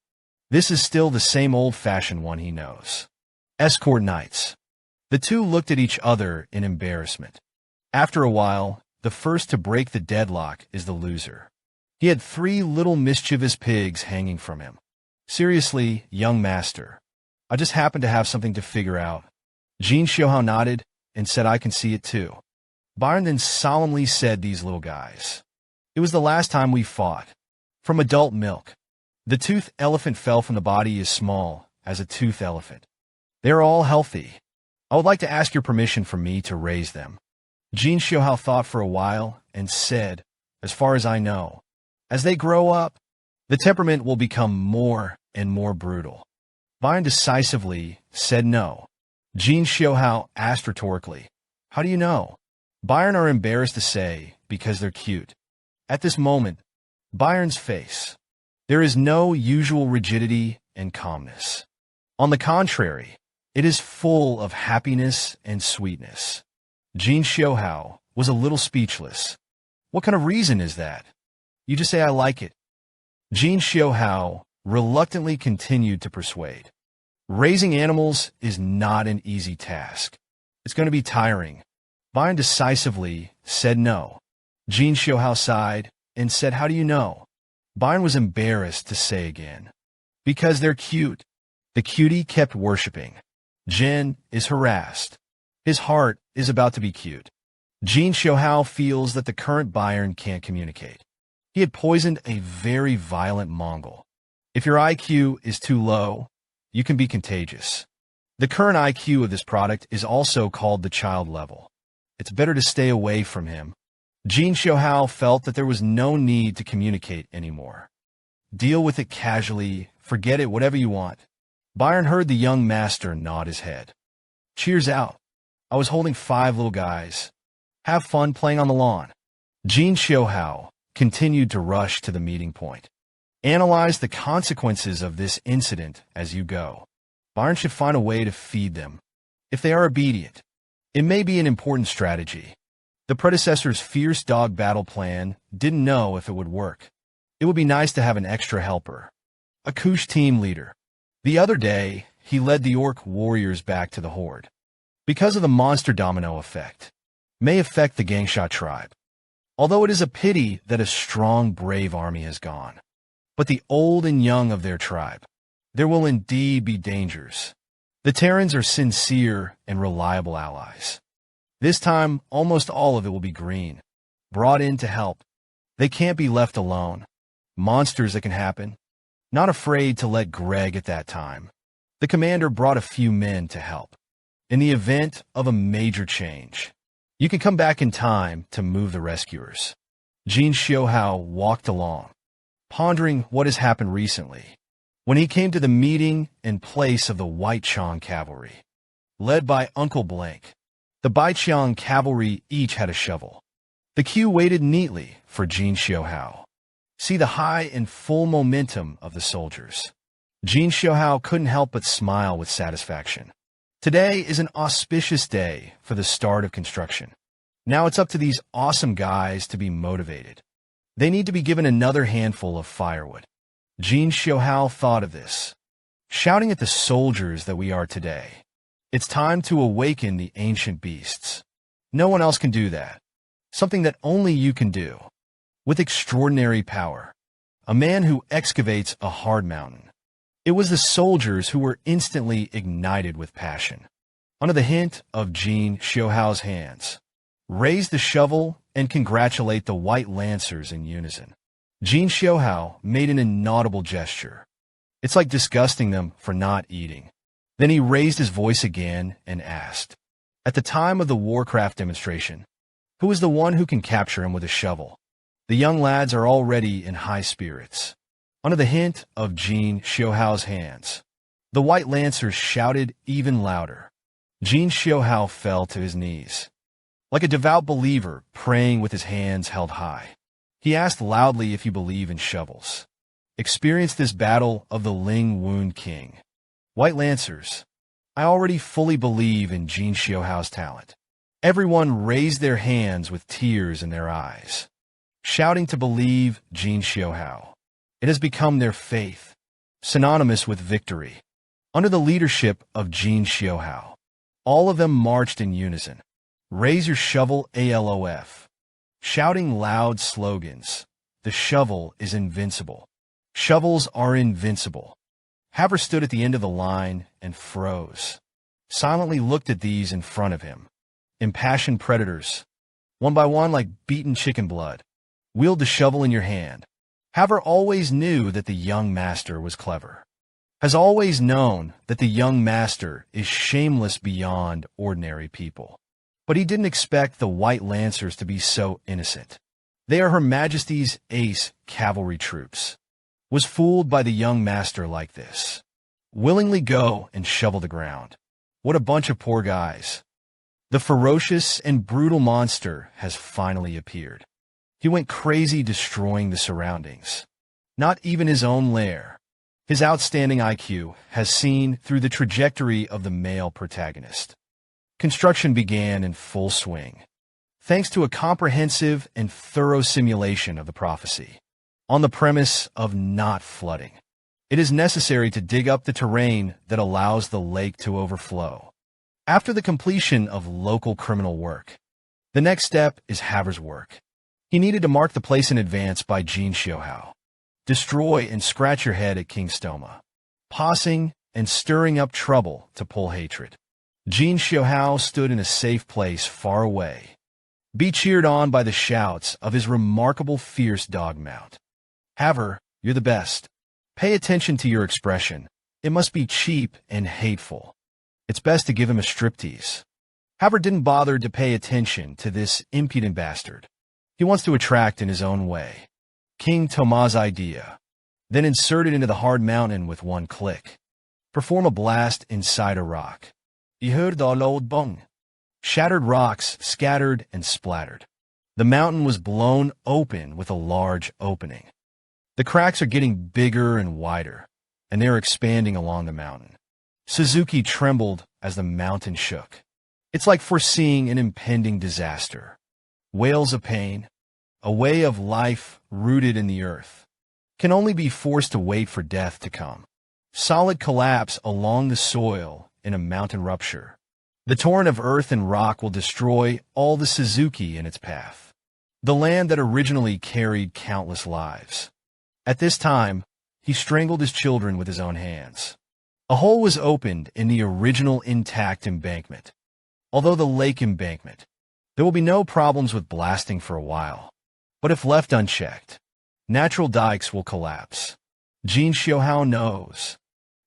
This is still the same old-fashioned one he knows. Escort knights. The two looked at each other in embarrassment. After a while, the first to break the deadlock is the loser. He had 3 little mischievous pigs hanging from him. Seriously, young master. I just happened to have something to figure out. Jin Xiuhui nodded and said I can see it too. Byron then solemnly said these little guys. It was the last time we fought. From adult milk. The toothed elephant fell from the body as small as a toothed elephant. They're all healthy. I would like to ask your permission for me to raise them. Jin Xiuhui thought for a while and said, as far as I know, as they grow up, the temperament will become more and more brutal. Byron decisively said no. Jin Xiuhui asked rhetorically, how do you know? Byron are embarrassed to say because they're cute. At this moment, Byron's face, there is no usual rigidity and calmness. On the contrary, it is full of happiness and sweetness. Jin Xiuhui was a little speechless. What kind of reason is that? You just say I like it. Jin Xiuhui reluctantly continued to persuade. Raising animals is not an easy task. It's going to be tiring. Byron decisively said no. Jin Xiuhui sighed and said, how do you know? Byron was embarrassed to say again. Because they're cute. The cutie kept worshipping. Jin is harassed. His heart is about to be cute. Jin Xiuhui feels that the current Byron can't communicate. He had poisoned a very violent Mongol. If your IQ is too low, you can be contagious. The current IQ of this product is also called the child level. It's better to stay away from him. Jin Xiuhui felt that there was no need to communicate anymore. Deal with it casually, forget it, whatever you want. Byron heard the young master nod his head. Cheers out. I was holding 5 little guys. Have fun playing on the lawn. Jin Xiuhui continued to rush to the meeting point. Analyze the consequences of this incident as you go. Byron should find a way to feed them. If they are obedient, it may be an important strategy. The predecessor's fierce dog battle plan didn't know if it would work. It would be nice to have an extra helper. A Kush team leader. The other day, he led the orc warriors back to the horde. Because of the monster domino effect, may affect the Gangsha tribe. Although it is a pity that a strong, brave army has gone. But the old and young of their tribe, there will indeed be dangers. The Terrans are sincere and reliable allies. This time, almost all of it will be green, brought in to help. They can't be left alone. Monsters that can happen. Not afraid to let Greg at that time. The commander brought a few men to help. In the event of a major change, you can come back in time to move the rescuers. Jin Xiuhui walked along, pondering what has happened recently, when he came to the meeting in place of the White-Chang cavalry. Led by Uncle Blank, the Baiqiang cavalry each had a shovel. The queue waited neatly for Jin Xiuhui. See the high and full momentum of the soldiers. Jin Xiuhui couldn't help but smile with satisfaction. Today is an auspicious day for the start of construction. Now it's up to these awesome guys to be motivated. They need to be given another handful of firewood. Jin Xiuhui thought of this, shouting at the soldiers that we are today. It's time to awaken the ancient beasts. No one else can do that. Something that only you can do. With extraordinary power. A man who excavates a hard mountain. It was the soldiers who were instantly ignited with passion. Under the hint of Jin Xiuhui's hands, raise the shovel and congratulate the White Lancers in unison. Jin Xiuhui made an inaudible gesture. It's like disgusting them for not eating. Then he raised his voice again and asked, at the time of the Warcraft demonstration, who is the one who can capture him with a shovel? The young lads are already in high spirits. Under the hint of Jin Xiuhui's hands, the White Lancers shouted even louder. Jin Xiuhui fell to his knees. Like a devout believer praying with his hands held high, he asked loudly if you believe in shovels. Experience this battle of the Ling Wound King. White Lancers, I already fully believe in Jin Xiuhui's talent. Everyone raised their hands with tears in their eyes, shouting to believe Jin Xiuhui. It has become their faith, synonymous with victory. Under the leadership of Jin Xiuhui, all of them marched in unison. Raise your shovel ALOF. Shouting loud slogans. The shovel is invincible. Shovels are invincible. Haver stood at the end of the line and froze. Silently looked at these in front of him. Impassioned predators. One by one like beaten chicken blood. Wield the shovel in your hand. Haver always knew that the young master was clever. Has always known that the young master is shameless beyond ordinary people. But he didn't expect the White Lancers to be so innocent. They are Her Majesty's ace cavalry troops. Was fooled by the young master like this. Willingly go and shovel the ground. What a bunch of poor guys. The ferocious and brutal monster has finally appeared. He went crazy destroying the surroundings. Not even his own lair. His outstanding IQ has seen through the trajectory of the male protagonist. Construction began in full swing, thanks to a comprehensive and thorough simulation of the prophecy. On the premise of not flooding, it is necessary to dig up the terrain that allows the lake to overflow. After the completion of local criminal work, the next step is Haver's work. He needed to mark the place in advance by Jin Xiuhui. Destroy and scratch your head at King Stoma, pausing and stirring up trouble to pull hatred. Jin Xiuhui stood in a safe place far away. Be cheered on by the shouts of his remarkable fierce dog mount. Haver, you're the best. Pay attention to your expression. It must be cheap and hateful. It's best to give him a striptease. Haver didn't bother to pay attention to this impudent bastard. He wants to attract in his own way. King Toma's idea. Then insert it into the hard mountain with one click. Perform a blast inside a rock. You heard the loud bung. Shattered rocks scattered and splattered. The mountain was blown open with a large opening. The cracks are getting bigger and wider, and they're expanding along the mountain. Suzuki trembled as the mountain shook. It's like foreseeing an impending disaster. Wails of pain, a way of life rooted in the earth, can only be forced to wait for death to come. Solid collapse along the soil in a mountain rupture. The torrent of earth and rock will destroy all the Suzuki in its path. The land that originally carried countless lives. At this time, he strangled his children with his own hands. A hole was opened in the original intact embankment. Although the lake embankment, there will be no problems with blasting for a while. But if left unchecked, natural dikes will collapse. Jin Xiuhui knows.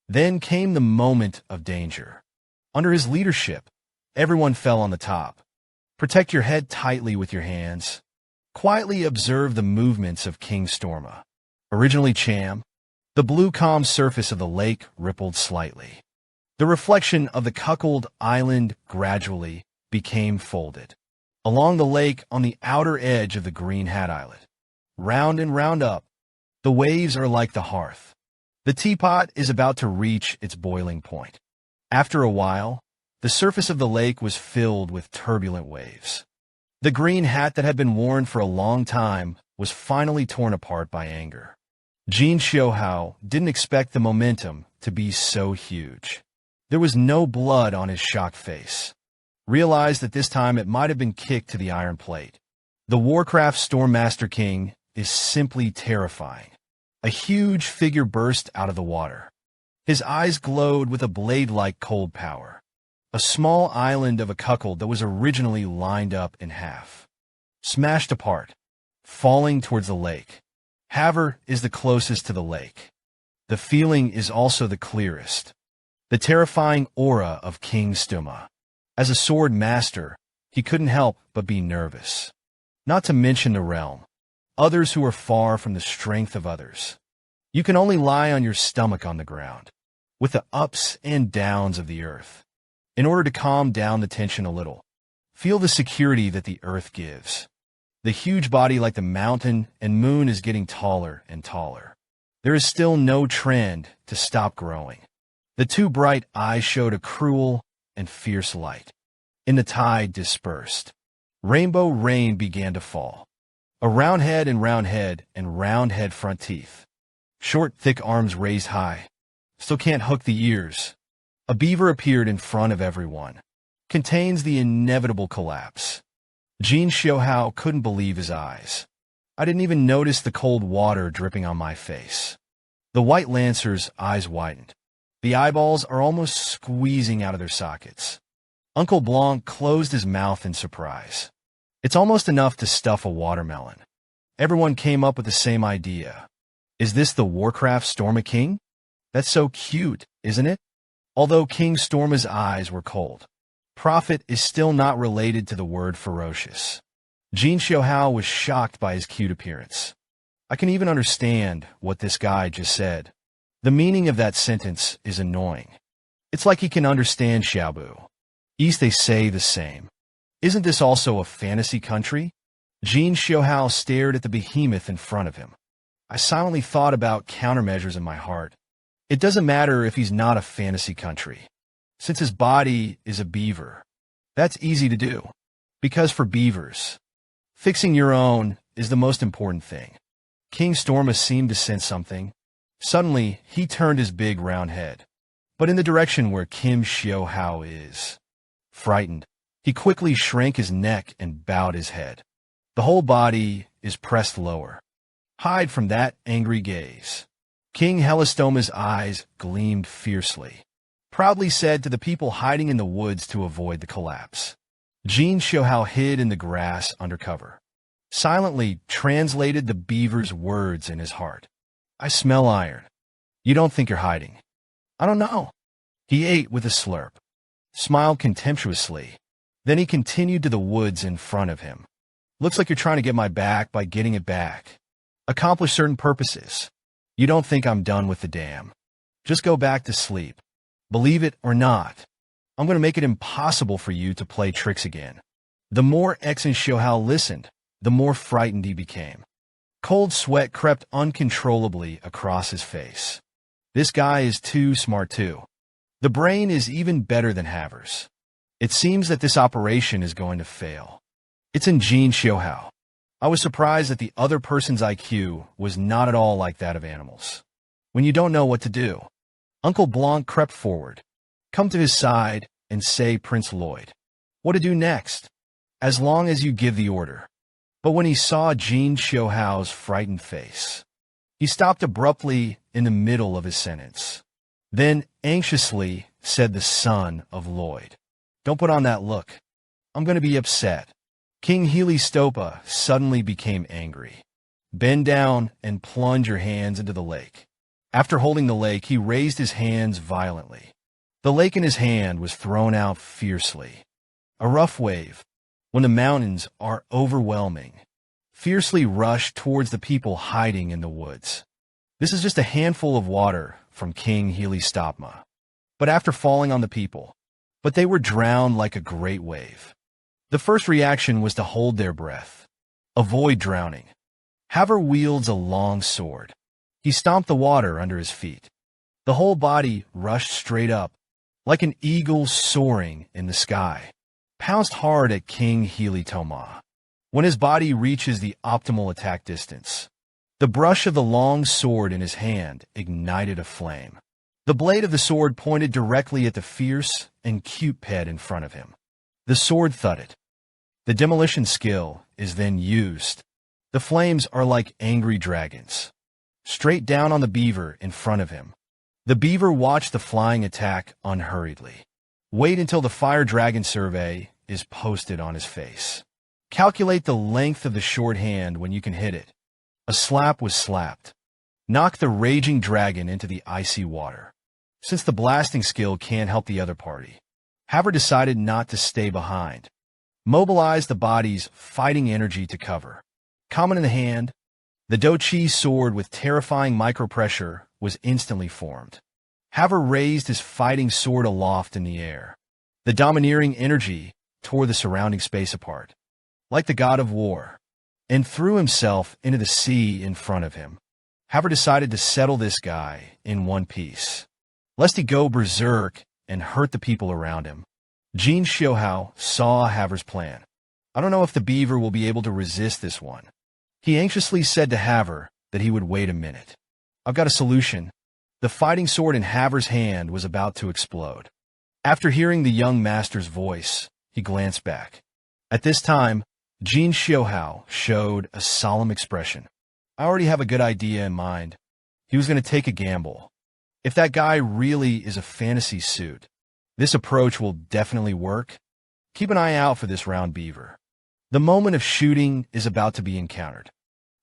Then came the moment of danger. Under his leadership, everyone fell on the top. Protect your head tightly with your hands. quietly observed the movements of King Storma. Originally Cham, the blue calm surface of the lake rippled slightly. The reflection of the cuckold island gradually became folded. Along the lake on the outer edge of the green hat islet, round and round up, the waves are like the hearth. The teapot is about to reach its boiling point. After a while, the surface of the lake was filled with turbulent waves. The green hat that had been worn for a long time was finally torn apart by anger. Jin Xiuhui didn't expect the momentum to be so huge. There was no blood on his shocked face. Realized that this time it might have been kicked to the iron plate. The Warcraft Stormmaster King is simply terrifying. A huge figure burst out of the water. His eyes glowed with a blade-like cold power. A small island of a cuckold that was originally lined up in half. Smashed apart, falling towards the lake. Haver is the closest to the lake. The feeling is also the clearest. The terrifying aura of King Storma. As a sword master, he couldn't help but be nervous. Not to mention the realm. Others who are far from the strength of others. You can only lie on your stomach on the ground, with the ups and downs of the earth. In order to calm down the tension a little, feel the security that the earth gives. The huge body like the mountain and moon is getting taller and taller. There is still no trend to stop growing. The two bright eyes showed a cruel and fierce light. In the tide dispersed. Rainbow rain began to fall. A round head and round head and round head front teeth. Short, thick arms raised high. Still can't hook the ears. A beaver appeared in front of everyone. Contains the inevitable collapse. Jin Xiuhui couldn't believe his eyes. I didn't even notice the cold water dripping on my face. The White Lancer's eyes widened. The eyeballs are almost squeezing out of their sockets. Uncle Blanc closed his mouth in surprise. It's almost enough to stuff a watermelon. Everyone came up with the same idea. Is this the Warcraft Storma King? That's so cute, isn't it? Although King Storma's eyes were cold. Prophet is still not related to the word ferocious. Jin Xiuhui was shocked by his cute appearance. I can even understand what this guy just said. The meaning of that sentence is annoying. It's like he can understand Xiaobu. East they say the same. Isn't this also a fantasy country? Jin Xiuhui stared at the behemoth in front of him. I silently thought about countermeasures in my heart. It doesn't matter if he's not a fantasy country. Since his body is a beaver, that's easy to do. Because for beavers, fixing your own is the most important thing. King Storma seemed to sense something. Suddenly, he turned his big round head, but in the direction where Kim Xiuhui is. Frightened, he quickly shrank his neck and bowed his head. The whole body is pressed lower. Hide from that angry gaze. King Helistoma's eyes gleamed fiercely. Proudly said to the people hiding in the woods to avoid the collapse. Jin Xiuhui hid in the grass under cover. Silently translated the beaver's words in his heart. I smell iron. You don't think you're hiding. I don't know. He ate with a slurp. Smiled contemptuously. Then he continued to the woods in front of him. Looks like you're trying to get my back by getting it back. Accomplish certain purposes. You don't think I'm done with the dam. Just go back to sleep. Believe it or not, I'm going to make it impossible for you to play tricks again. The more Exen Xiuhui listened, the more frightened he became. Cold sweat crept uncontrollably across his face. This guy is too smart too. The brain is even better than Haver's. It seems that this operation is going to fail. It's in Jin Xiuhui. I was surprised that the other person's IQ was not at all like that of animals. When you don't know what to do, Uncle Blanc crept forward, come to his side, and say, Prince Lloyd, what to do next, as long as you give the order. But when he saw Jin Xiuhui's frightened face, he stopped abruptly in the middle of his sentence. Then, anxiously, said the son of Lloyd, don't put on that look. I'm going to be upset. King Helistopa suddenly became angry. Bend down and plunge your hands into the lake. After holding the lake, he raised his hands violently. The lake in his hand was thrown out fiercely. A rough wave, when the mountains are overwhelming. fiercely rushed towards the people hiding in the woods. This is just a handful of water from King Xiuhui. But after falling on the people, they were drowned like a great wave. The first reaction was to hold their breath. Avoid drowning. Haver wields a long sword. He stomped the water under his feet. The whole body rushed straight up, like an eagle soaring in the sky, pounced hard at King Xiuhui. When his body reaches the optimal attack distance, the brush of the long sword in his hand ignited a flame. The blade of the sword pointed directly at the fierce and cute pet in front of him. The sword thudded. The demolition skill is then used. The flames are like angry dragons, straight down on the beaver in front of him. The beaver watched the flying attack unhurriedly. Wait until the fire dragon survey is posted on his face. Calculate the length of the short hand when you can hit it. A slap was slapped. Knock the raging dragon into the icy water. Since the blasting skill can't help the other party, Haver decided not to stay behind. Mobilize the body's fighting energy to cover. Common in the hand, the Dochi sword with terrifying micropressure was instantly formed. Haver raised his fighting sword aloft in the air. The domineering energy tore the surrounding space apart, like the god of war, and threw himself into the sea in front of him. Haver decided to settle this guy in one piece, lest he go berserk and hurt the people around him. Jin Xiuhui saw Haver's plan. I don't know if the beaver will be able to resist this one. He anxiously said to Haver that he would wait a minute. I've got a solution. The fighting sword in Haver's hand was about to explode. After hearing the young master's voice, he glanced back. At this time, Jin Xiuhui showed a solemn expression. I already have a good idea in mind. He was going to take a gamble. If that guy really is a fantasy suit, this approach will definitely work. Keep an eye out for this round beaver. The moment of shooting is about to be encountered.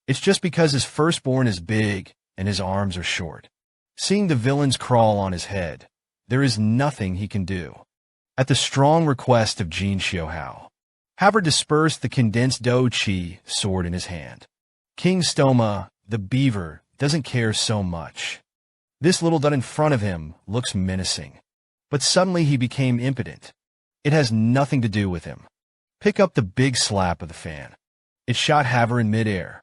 It's just because his firstborn is big and his arms are short. Seeing the villains crawl on his head, there is nothing he can do. At the strong request of Jin Xiuhui, Haver dispersed the condensed Dochi sword in his hand. King Stoma, the beaver, doesn't care so much. This little dud in front of him looks menacing, but suddenly he became impotent. It has nothing to do with him. Pick up the big slap of the fan. It shot Haver in midair.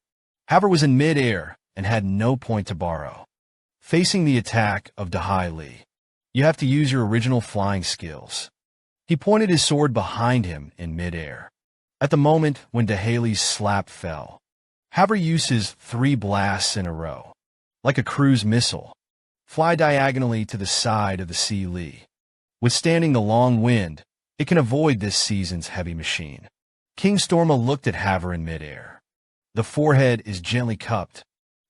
Haver was in midair and had no point to borrow. Facing the attack of Dahai Li, you have to use your original flying skills. He pointed his sword behind him in midair. At the moment when Dahai Li's slap fell, Haver uses 3 blasts in a row, like a cruise missile. Fly diagonally to the side of the Sea Li. Withstanding the long wind, it can avoid this season's heavy machine. King Storma looked at Haver in midair. The forehead is gently cupped,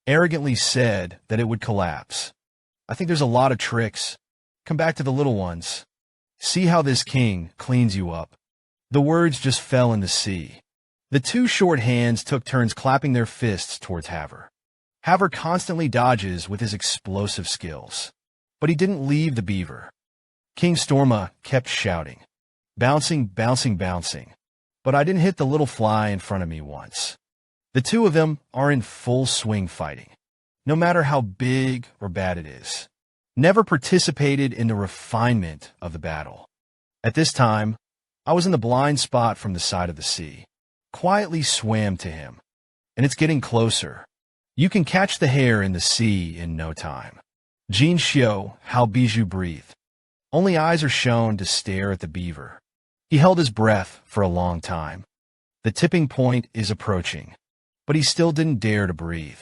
arrogantly said that it would collapse. I think there's a lot of tricks. Come back to the little ones. See how this king cleans you up. The words just fell in the sea. The 2 short hands took turns clapping their fists towards Haver. Haver constantly dodges with his explosive skills, but he didn't leave the beaver. King Storma kept shouting, bouncing, bouncing, bouncing, but I didn't hit the little fly in front of me once. The 2 of them are in full swing fighting, no matter how big or bad it is. Never participated in the refinement of the battle. At this time, I was in the blind spot from the side of the sea, quietly swam to him, and it's getting closer. You can catch the hare in the sea in no time. Jin Xiuhui, how Bijou breathed. Only eyes are shown to stare at the beaver. He held his breath for a long time. The tipping point is approaching, but he still didn't dare to breathe.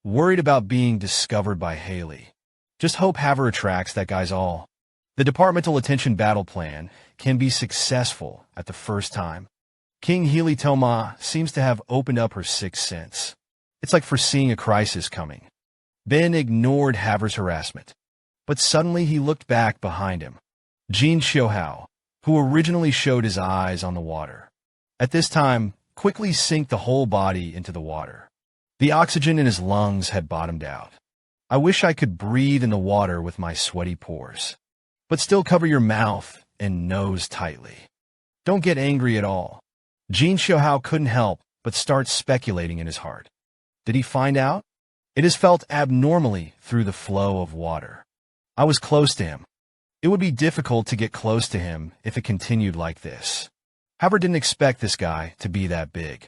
Worried about being discovered by Haley. Just hope Haver attracts that guy's all. The departmental attention battle plan can be successful at the first time. King Xiuhui seems to have opened up her 6th sense. It's like foreseeing a crisis coming. Ben ignored Haver's harassment, but suddenly he looked back behind him. Jin Xiuhui, who originally showed his eyes on the water, at this time quickly sank the whole body into the water. The oxygen in his lungs had bottomed out. I wish I could breathe in the water with my sweaty pores, but still cover your mouth and nose tightly. Don't get angry at all. Jin Xiuhui couldn't help but starts speculating in his heart. Did he find out? It has felt abnormally through the flow of water. I was close to him. It would be difficult to get close to him if it continued like this. Haver didn't expect this guy to be that big.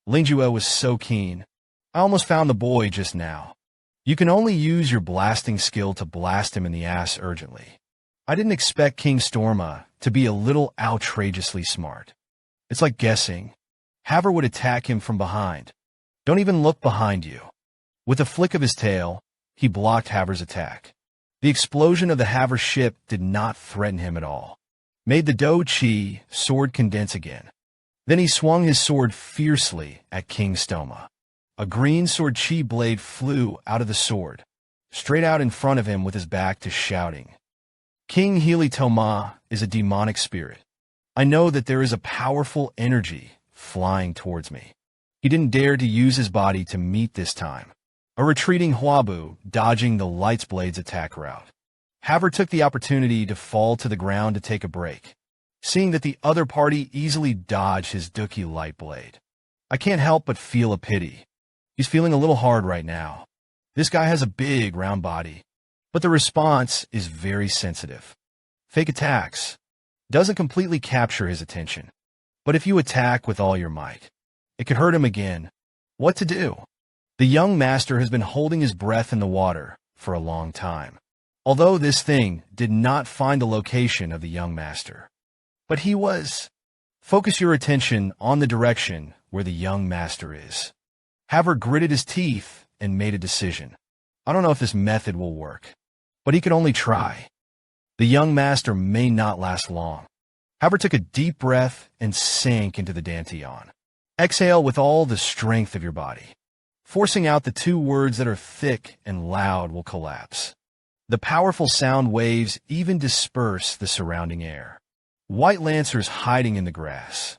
Lingjue was so keen. I almost found the boy just now. You can only use your blasting skill to blast him in the ass urgently. I didn't expect King Storma to be a little outrageously smart. It's like guessing. Haver would attack him from behind. Don't even look behind you. With a flick of his tail, he blocked Haver's attack. The explosion of the Haver ship did not threaten him at all. Made the Do Chi sword condense again. Then he swung his sword fiercely at King Stoma. A green sword chi blade flew out of the sword, straight out in front of him with his back to shouting. King Healy Toma is a demonic spirit. I know that there is a powerful energy flying towards me. He didn't dare to use his body to meet this time. A retreating Huabu dodging the Light's Blade's attack route. Haver took the opportunity to fall to the ground to take a break, seeing that the other party easily dodged his Dookie Light Blade. I can't help but feel a pity. He's feeling a little hard right now. This guy has a big, round body, but the response is very sensitive. Fake attacks. Doesn't completely capture his attention. But if you attack with all your might, it could hurt him again. What to do? The young master has been holding his breath in the water for a long time. Although this thing did not find the location of the young master. But he was. Focus your attention on the direction where the young master is. Haver gritted his teeth and made a decision. I don't know if this method will work, but he could only try. The young master may not last long. Haver took a deep breath and sank into the dantian. Exhale with all the strength of your body. Forcing out the two words that are thick and loud will collapse. The powerful sound waves even disperse the surrounding air. White lancers hiding in the grass.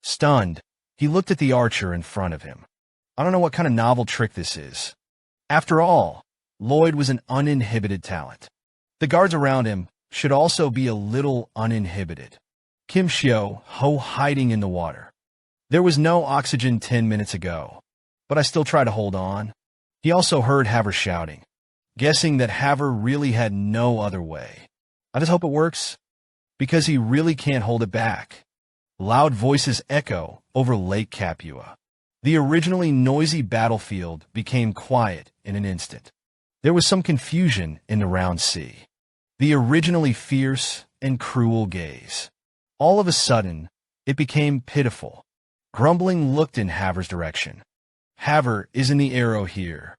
Stunned, he looked at the archer in front of him. I don't know what kind of novel trick this is. After all, Lloyd was an uninhibited talent. The guards around him should also be a little uninhibited. Kim Xiuhui hiding in the water. There was no oxygen 10 minutes ago, but I still try to hold on. He also heard Haver shouting, guessing that Haver really had no other way. I just hope it works, because he really can't hold it back. Loud voices echo over Lake Capua. The originally noisy battlefield became quiet in an instant. There was some confusion in the round sea. The originally fierce and cruel gaze. All of a sudden, it became pitiful. Grumbling looked in Haver's direction. Haver is in the arrow here.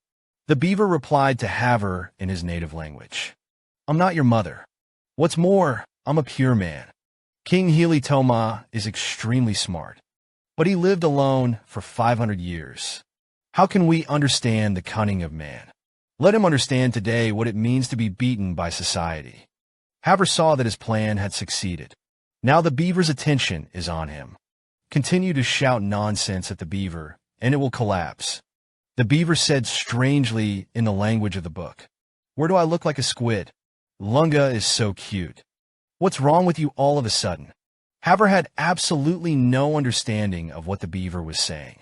The beaver replied to Haver in his native language. I'm not your mother. What's more, I'm a pure man. King Healy Toma is extremely smart, but he lived alone for 500 years. How can we understand the cunning of man? Let him understand today what it means to be beaten by society. Haver saw that his plan had succeeded. Now the beaver's attention is on him. Continue to shout nonsense at the beaver, and it will collapse. The beaver said strangely in the language of the book. Where do I look like a squid? Lunga is so cute. What's wrong with you all of a sudden? Haver had absolutely no understanding of what the beaver was saying.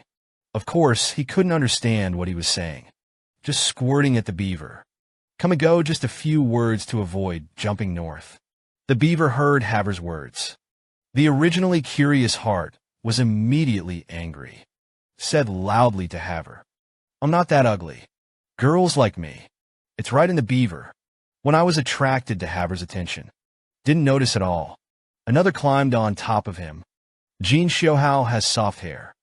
Of course, he couldn't understand what he was saying. Just squirting at the beaver. Come and go just a few words to avoid jumping north. The beaver heard Haver's words. The originally curious heart was immediately angry. Said loudly to Haver, I'm not that ugly. Girls like me. It's right in the beaver. When I was attracted to Haver's attention. Didn't notice at all. Another climbed on top of him. Jin Xiuhui has soft hair.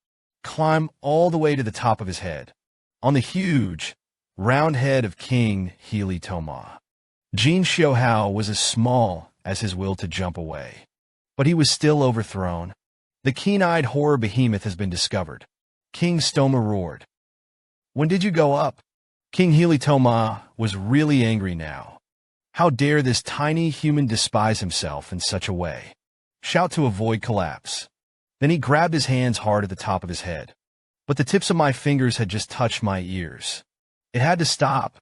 Climb all the way to the top of his head. On the huge, round head of King Healy Toma. Jin Xiuhui was as small as his will to jump away. But he was still overthrown. The keen-eyed horror behemoth has been discovered. King Stoma roared. When did you go up? King Healy Toma was really angry now. How dare this tiny human despise himself in such a way? Shout to avoid collapse. Then he grabbed his hands hard at the top of his head. But the tips of my fingers had just touched my ears. It had to stop.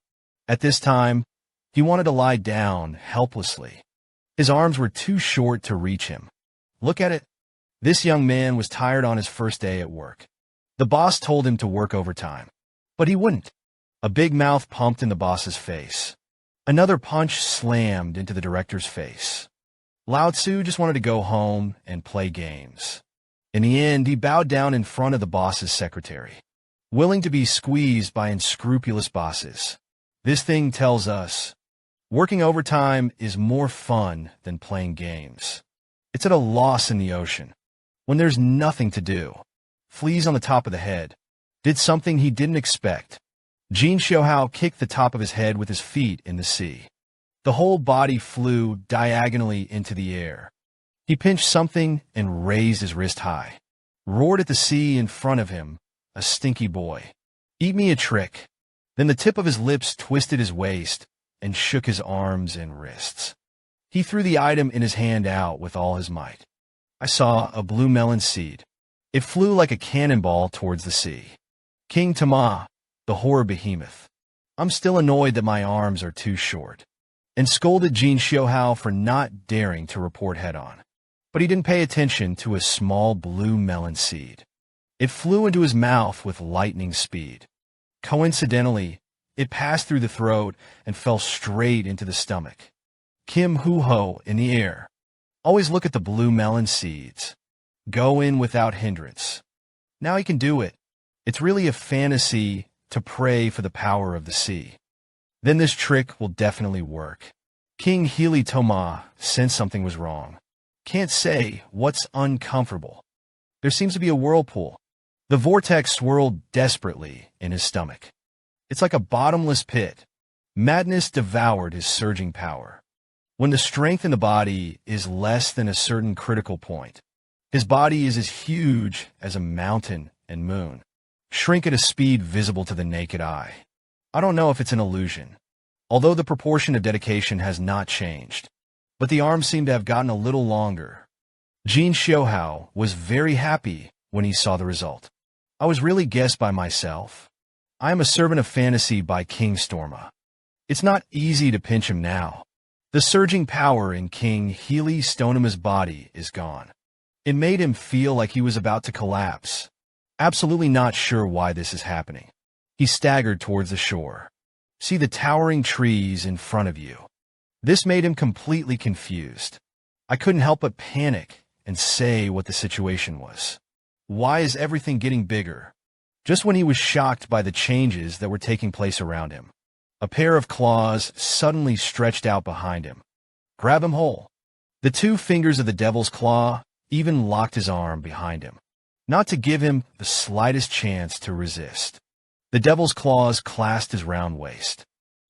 At this time, he wanted to lie down helplessly. His arms were too short to reach him. Look at it. This young man was tired on his first day at work. The boss told him to work overtime, but he wouldn't. A big mouth pumped in the boss's face. Another punch slammed into the director's face. Lao Tzu just wanted to go home and play games. In the end, he bowed down in front of the boss's secretary, willing to be squeezed by unscrupulous bosses. This thing tells us, working overtime is more fun than playing games. It's at a loss in the ocean, when there's nothing to do. Fleas on the top of the head did something he didn't expect. Jin Xiuhui kicked the top of his head with his feet in the sea. The whole body flew diagonally into the air. He pinched something and raised his wrist high. Roared at the sea in front of him, a stinky boy. Eat me a trick. Then the tip of his lips twisted his waist and shook his arms and wrists. He threw the item in his hand out with all his might. I saw a blue melon seed. It flew like a cannonball towards the sea. King Tama, the horror behemoth. I'm still annoyed that my arms are too short, and scolded Jin Xiuhui for not daring to report head-on. But he didn't pay attention to a small blue melon seed. It flew into his mouth with lightning speed. Coincidentally, it passed through the throat and fell straight into the stomach. Kim Hu-ho in the air. Always look at the blue melon seeds. Go in without hindrance. Now he can do it. It's really a fantasy to pray for the power of the sea. Then this trick will definitely work. King Healy Toma sensed something was wrong. Can't say what's uncomfortable. There seems to be a whirlpool. The vortex swirled desperately in his stomach. It's like a bottomless pit. Madness devoured his surging power. When the strength in the body is less than a certain critical point, his body is as huge as a mountain and moon, shrink at a speed visible to the naked eye. I don't know if it's an illusion, although the proportion of dedication has not changed, but the arms seem to have gotten a little longer. Jin Xiuhui was very happy when he saw the result. I was really guessed by myself. I am a servant of fantasy by King Storma. It's not easy to pinch him now. The surging power in King Healy Stonema's body is gone. It made him feel like he was about to collapse. Absolutely not sure why this is happening. He staggered towards the shore. See the towering trees in front of you. This made him completely confused. I couldn't help but panic and say what the situation was. Why is everything getting bigger? Just when he was shocked by the changes that were taking place around him, a pair of claws suddenly stretched out behind him. Grab him whole. The two fingers of the devil's claw even locked his arm behind him, not to give him the slightest chance to resist. The devil's claws clasped his round waist,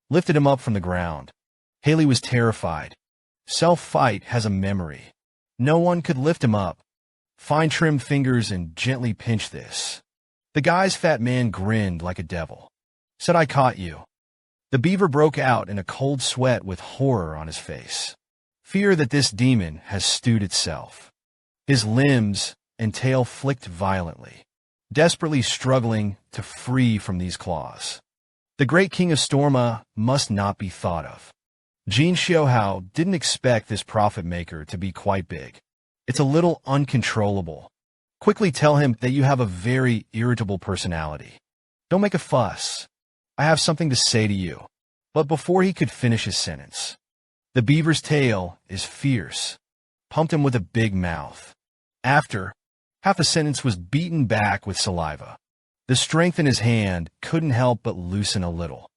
lifted him up from the ground. Haley was terrified. Self-fight has a memory. No one could lift him up. Fine trim fingers and gently pinch this. The guy's fat man grinned like a devil. Said, I caught you. The beaver broke out in a cold sweat with horror on his face. Fear that this demon has stewed itself. His limbs and tail flicked violently, desperately struggling to free from these claws. The great king of Storma must not be thought of. Jin Xiuhui didn't expect this prophet maker to be quite big. It's a little uncontrollable. Quickly tell him that you have a very irritable personality. Don't make a fuss. I have something to say to you. But before he could finish his sentence, the beaver's tail is fierce, pumped him with a big mouth. After, half a sentence was beaten back with saliva. The strength in his hand couldn't help but loosen a little.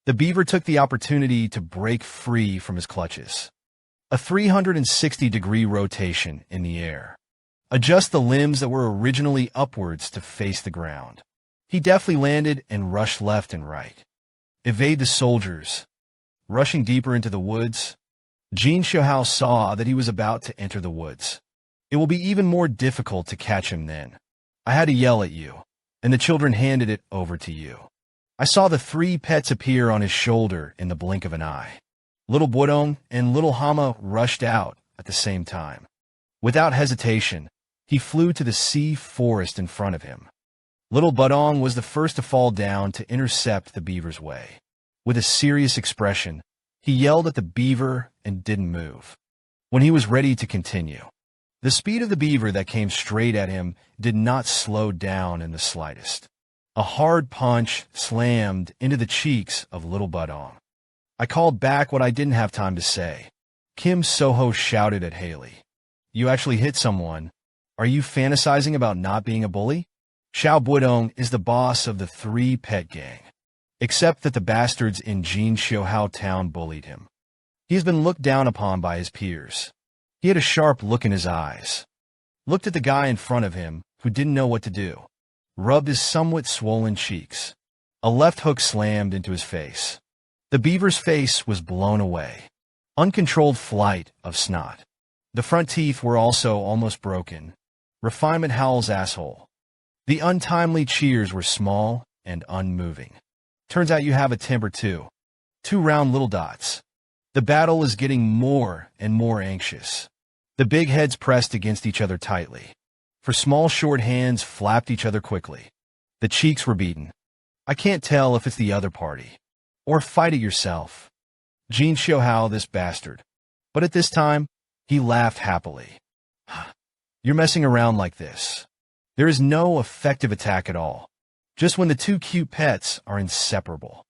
The beaver took the opportunity to break free from his clutches. A 360-degree rotation in the air. Adjust the limbs that were originally upwards to face the ground. He deftly landed and rushed left and right. Evade the soldiers. Rushing deeper into the woods, Jin Xiuhui saw that he was about to enter the woods. It will be even more difficult to catch him then. I had to yell at you, and the children handed it over to you. I saw the 3 pets appear on his shoulder in the blink of an eye. Little Budong and Little Hama rushed out at the same time. Without hesitation, he flew to the sea forest in front of him. Little Budong was the first to fall down to intercept the beaver's way. With a serious expression, he yelled at the beaver and didn't move. When he was ready to continue, The speed of the beaver that came straight at him did not slow down in the slightest. A hard punch slammed into the cheeks of little Budong. I called back what I didn't have time to say. Kim Soho shouted at Haley. You actually hit someone. Are you fantasizing about not being a bully? Xiao Budong is the boss of the 3 pet gang. Except that the bastards in Jin Xiuhui town bullied him. He has been looked down upon by his peers. He had a sharp look in his eyes. Looked at the guy in front of him, who didn't know what to do. Rubbed his somewhat swollen cheeks. A left hook slammed into his face. The beaver's face was blown away. Uncontrolled flight of snot. The front teeth were also almost broken. Refinement howls asshole. The untimely cheers were small and unmoving. Turns out you have a temper too. 2 round little dots. The battle is getting more and more anxious. The big heads pressed against each other tightly. For small short hands flapped each other quickly. The cheeks were beaten. I can't tell if it's the other party. Or fight it yourself. Jin Xiuhui, this bastard. But at this time, he laughed happily. You're messing around like this. There is no effective attack at all. Just when the 2 cute pets are inseparable.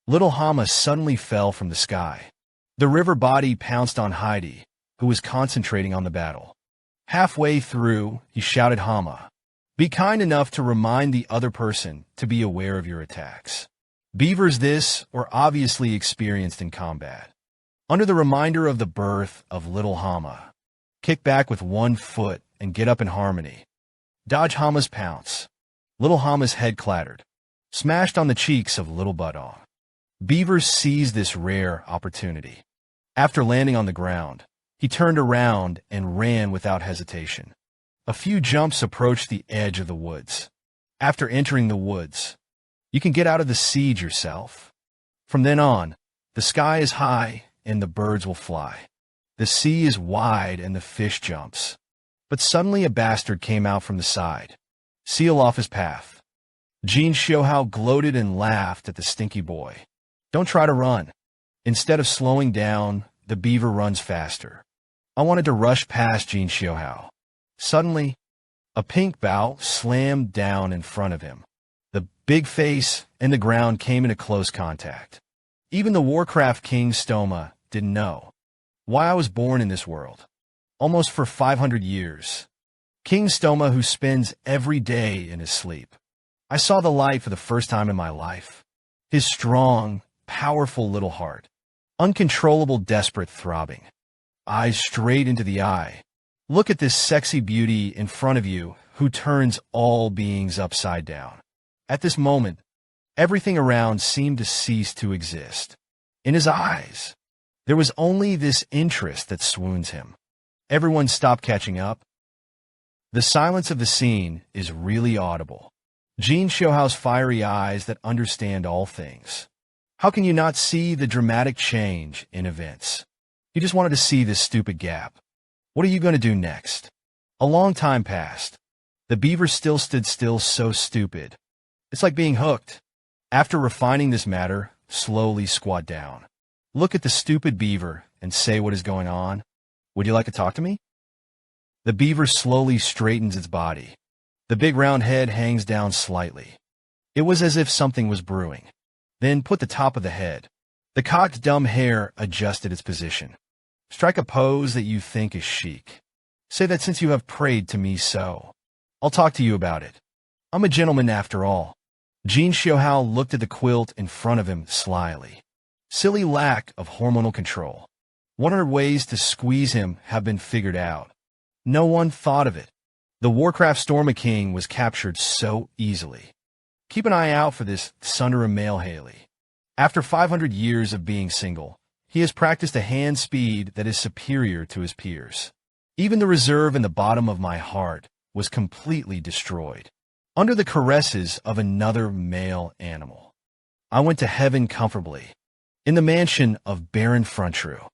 Little Hama suddenly fell from the sky. The river body pounced on Heidi, who was concentrating on the battle. Halfway through, he shouted Hama. Be kind enough to remind the other person to be aware of your attacks. Beavers this were obviously experienced in combat. Under the reminder of the birth of little Hama. Kick back with 1 foot and get up in harmony. Dodge Hama's pounce. Little Hama's head clattered. Smashed on the cheeks of little Budong. Beavers seized this rare opportunity. After landing on the ground, he turned around and ran without hesitation. A few jumps approached the edge of the woods. After entering the woods, you can get out of the siege yourself. From then on, the sky is high and the birds will fly. The sea is wide and the fish jumps. But suddenly a bastard came out from the side. Seal off his path. Jin Xiuhui gloated and laughed at the stinky boy. Don't try to run. Instead of slowing down, the beaver runs faster. I wanted to rush past Jin Xiuhui. Suddenly, a pink bough slammed down in front of him. The big face and the ground came into close contact. Even the Warcraft King Stoma didn't know why I was born in this world. Almost for 500 years. King Stoma who spends every day in his sleep. I saw the light for the first time in my life. His strong, powerful little heart. Uncontrollable, desperate throbbing. Eyes straight into the eye. Look at this sexy beauty in front of you who turns all beings upside down. At this moment, everything around seemed to cease to exist. In his eyes, there was only this interest that swoons him. Everyone stopped catching up. The silence of the scene is really audible. Jin Xiuhui's fiery eyes that understand all things. How can you not see the dramatic change in events? You just wanted to see this stupid gap. What are you going to do next? A long time passed. The beaver still stood still, so stupid. It's like being hooked. After refining this matter, slowly squat down. Look at the stupid beaver and say what is going on. Would you like to talk to me? The beaver slowly straightens its body. The big round head hangs down slightly. It was as if something was brewing. Then put the top of the head. The cocked dumb hair adjusted its position. Strike a pose that you think is chic. Say that since you have prayed to me so, I'll talk to you about it. I'm a gentleman after all. Jin Xiuhui looked at the quilt in front of him slyly. Silly lack of hormonal control. 100 ways to squeeze him have been figured out. No one thought of it. The Warcraft Storma King was captured so easily. Keep an eye out for this Sundara male Haley. After 500 years of being single, he has practiced a hand speed that is superior to his peers. Even the reserve in the bottom of my heart was completely destroyed. Under the caresses of another male animal. I went to heaven comfortably. In the mansion of Baron Frontru.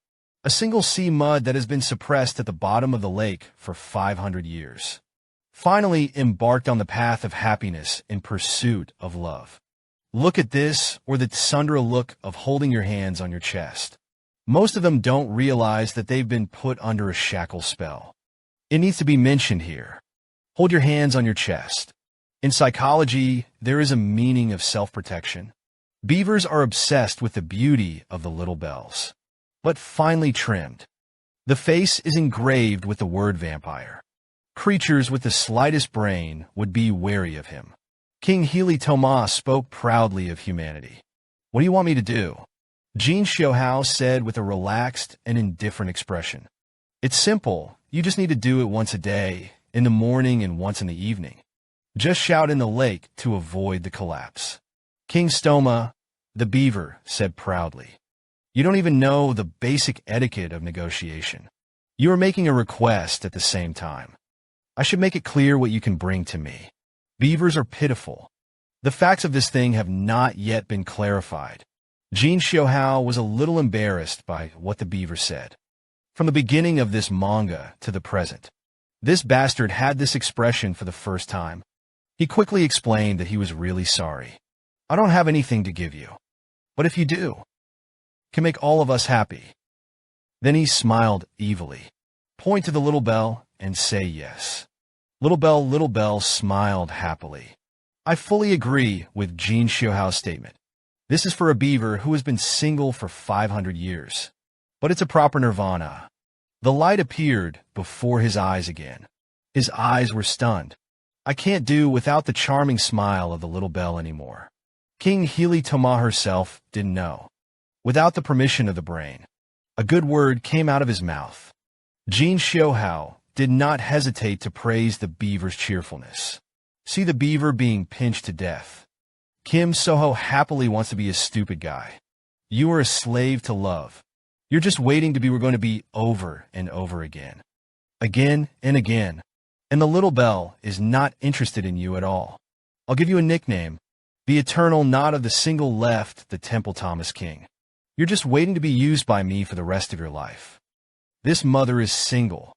A single sea mud that has been suppressed at the bottom of the lake for 500 years. Finally embarked on the path of happiness in pursuit of love. Look at this, or the Sundara look of holding your hands on your chest. Most of them don't realize that they've been put under a shackle spell. It needs to be mentioned here. Hold your hands on your chest. In psychology, there is a meaning of self-protection. Beavers are obsessed with the beauty of the little bells, but finely trimmed. The face is engraved with the word vampire. Creatures with the slightest brain would be wary of him. King Xiuhui Thomas spoke proudly of humanity. What do you want me to do? Jin Xiuhui said with a relaxed and indifferent expression. It's simple. You just need to do it once a day, in the morning and once in the evening. Just shout in the lake to avoid the collapse. King Stoma, the beaver, said proudly. You don't even know the basic etiquette of negotiation. You are making a request at the same time. I should make it clear what you can bring to me. Beavers are pitiful. The facts of this thing have not yet been clarified. Jin Xiuhui was a little embarrassed by what the beaver said. From the beginning of this manga to the present, this bastard had this expression for the first time. He quickly explained that he was really sorry. I don't have anything to give you. But if you do, can make all of us happy. Then he smiled evilly. Point to the little bell and say yes. Little Bell smiled happily. I fully agree with Jin Xiuhui's statement. This is for a beaver who has been single for 500 years. But it's a proper nirvana. The light appeared before his eyes again. His eyes were stunned. I can't do without the charming smile of the little bell anymore. King Xiuhui Thomas herself didn't know. Without the permission of the brain, a good word came out of his mouth. Jin Xiuhui did not hesitate to praise the beaver's cheerfulness. See the beaver being pinched to death. Kim Soho happily wants to be a stupid guy. You are a slave to love. You're just waiting to be we're going to be over and over again. Again and again. And the little bell is not interested in you at all. I'll give you a nickname. The eternal not of the single left, the Temple Thomas King. You're just waiting to be used by me for the rest of your life. This mother is single.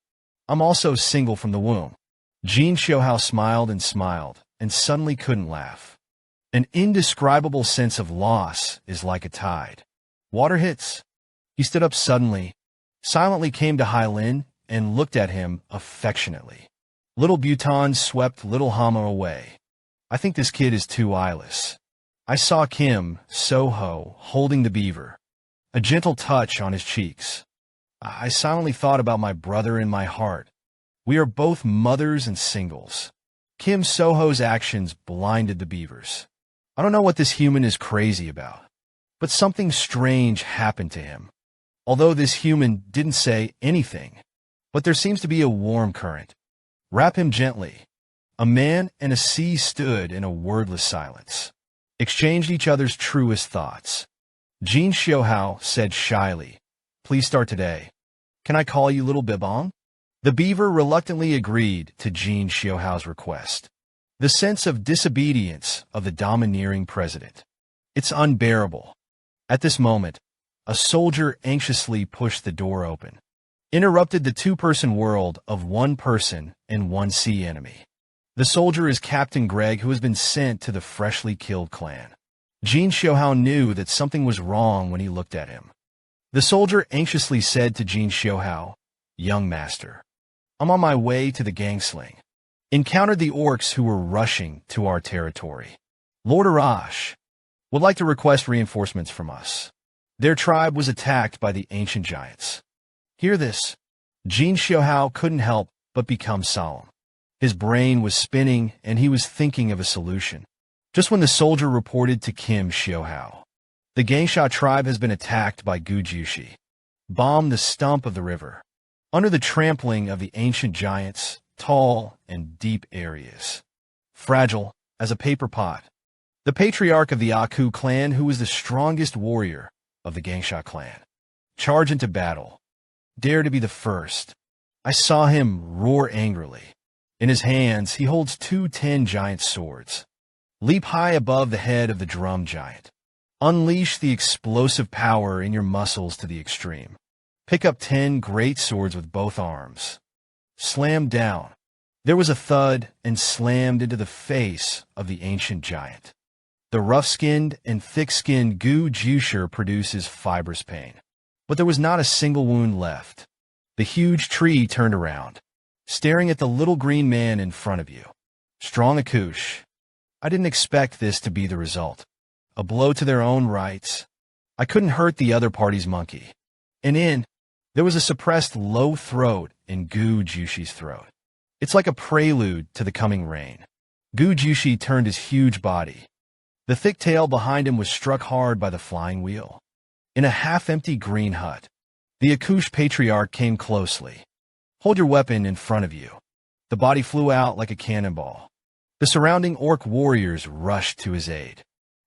I'm also single from the womb. Jin Xiuhui smiled and suddenly couldn't laugh. An indescribable sense of loss is like a tide. Water hits. He stood up suddenly, silently came to Hai Lin and looked at him affectionately. Little Bhutan swept little Hama away. I think this kid is too eyeless. I saw Kim Soho holding the beaver, a gentle touch on his cheeks. I silently thought about my brother in my heart. We are both mothers and singles. Kim Soho's actions blinded the beavers. I don't know what this human is crazy about, but something strange happened to him. Although this human didn't say anything, but there seems to be a warm current. Wrap him gently. A man and a sea stood in a wordless silence, exchanged each other's truest thoughts. Jin Xiuhui said shyly, Please start today. Can I call you Little Bibong? The beaver reluctantly agreed to Jin Xiuhui's request. The sense of disobedience of the domineering president. It's unbearable. At this moment, a soldier anxiously pushed the door open, interrupted the two-person world of one person and one sea enemy. The soldier is Captain Greg, who has been sent to the freshly killed clan. Jin Xiuhui knew that something was wrong when he looked at him. The soldier anxiously said to Jin Xiuhui, Young master, I'm on my way to the gangsling. Encountered the orcs who were rushing to our territory. Lord Arash would like to request reinforcements from us. Their tribe was attacked by the ancient giants. Hear this. Jin Xiuhui couldn't help but become solemn. His brain was spinning and he was thinking of a solution. Just when the soldier reported to Kim Xiuhui, the Gangsha tribe has been attacked by Gu Jiushi. Bomb the stump of the river. Under the trampling of the ancient giants, tall and deep areas. Fragile as a paper pot. The patriarch of the Aku clan, who was the strongest warrior of the Gangsha clan. Charge into battle. Dare to be the first. I saw him roar angrily. In his hands, he holds 2 10-giant swords. Leap high above the head of the drum giant. Unleash the explosive power in your muscles to the extreme. Pick up 10 great swords with both arms. Slam down. There was a thud and slammed into the face of the ancient giant. The rough-skinned and thick-skinned Gu Jiushi produces fibrous pain. But there was not a single wound left. The huge tree turned around. staring at the little green man in front of you. Strong Akush. I didn't expect this to be the result. A blow to their own rights. I couldn't hurt the other party's monkey. There was a suppressed low throat in Gu Jushi's throat. It's like a prelude to the coming rain. Gu Jushi turned his huge body. The thick tail behind him was struck hard by the flying wheel. In a half-empty green hut, the Akush patriarch came closely. Hold your weapon in front of you. The body flew out like a cannonball. The surrounding orc warriors rushed to his aid.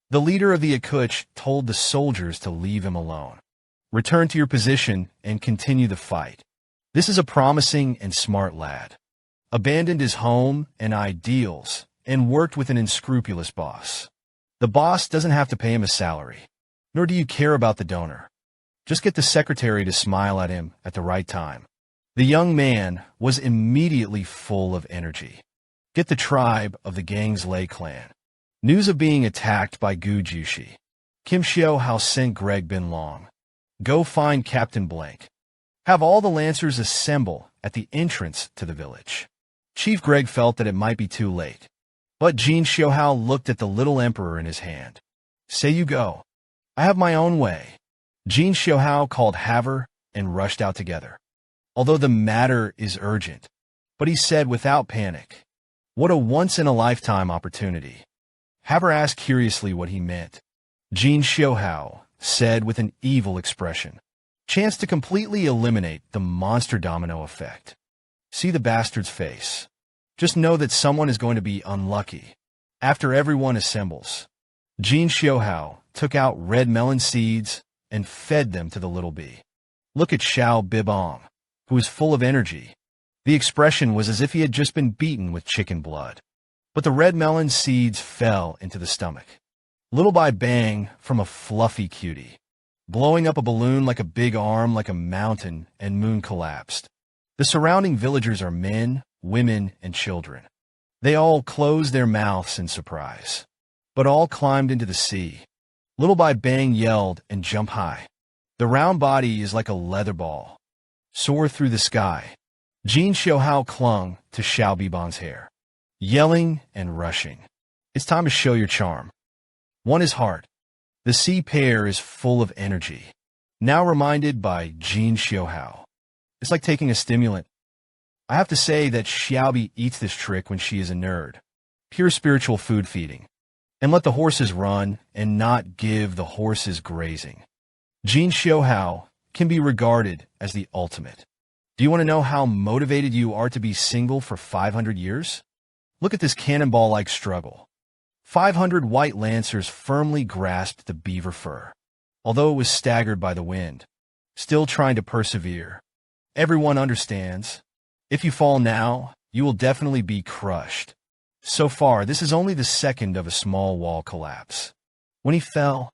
The leader of the Akush told the soldiers to leave him alone. Return to your position and continue the fight. This is a promising and smart lad. Abandoned his home and ideals and worked with an unscrupulous boss. The boss doesn't have to pay him a salary, nor do you care about the donor. Just get the secretary to smile at him at the right time. The young man was immediately full of energy. Get the tribe of the Gang's Lei clan. News of being attacked by Gu Jushi. Kim Xiuhui sent Greg Bin Long. Go find Captain Blank. Have all the Lancers assemble at the entrance to the village. Chief Greg felt that it might be too late. But Jin Xiuhui looked at the little emperor in his hand. Say you go. I have my own way. Jin Xiuhui called Haver and rushed out together. Although the matter is urgent, but he said without panic. What a once-in-a-lifetime opportunity. Haver asked curiously what he meant. Jin Xiuhui said with an evil expression. Chance to completely eliminate the monster domino effect. See the bastard's face. Just know that someone is going to be unlucky. After everyone assembles, Jin Xiuhui took out red melon seeds and fed them to the little bee. Look at Xiao Bibong, who was full of energy. The expression was as if he had just been beaten with chicken blood. But the red melon seeds fell into the stomach. Little by bang from a fluffy cutie. Blowing up a balloon like a big arm like a mountain and moon collapsed. The surrounding villagers are men, women, and children. They all closed their mouths in surprise. But all climbed into the sea. Little by bang yelled and jumped high. The round body is like a leather ball. Soar through the sky. Jin Xiuhui clung to Xiao Bibong's hair. Yelling and rushing. It's time to show your charm. One is heart. The sea pair is full of energy. Now reminded by Jin Xiuhui. It's like taking a stimulant. I have to say that Xiaobi eats this trick when she is a nerd. Pure spiritual food feeding. And let the horses run and not give the horses grazing. Jin Xiuhui can be regarded as the ultimate. Do you want to know how motivated you are to be single for 500 years? Look at this cannonball-like struggle. 500 white lancers firmly grasped the beaver fur, although it was staggered by the wind, still trying to persevere. Everyone understands. If you fall now, you will definitely be crushed. So far, this is only the second of a small wall collapse. When he fell,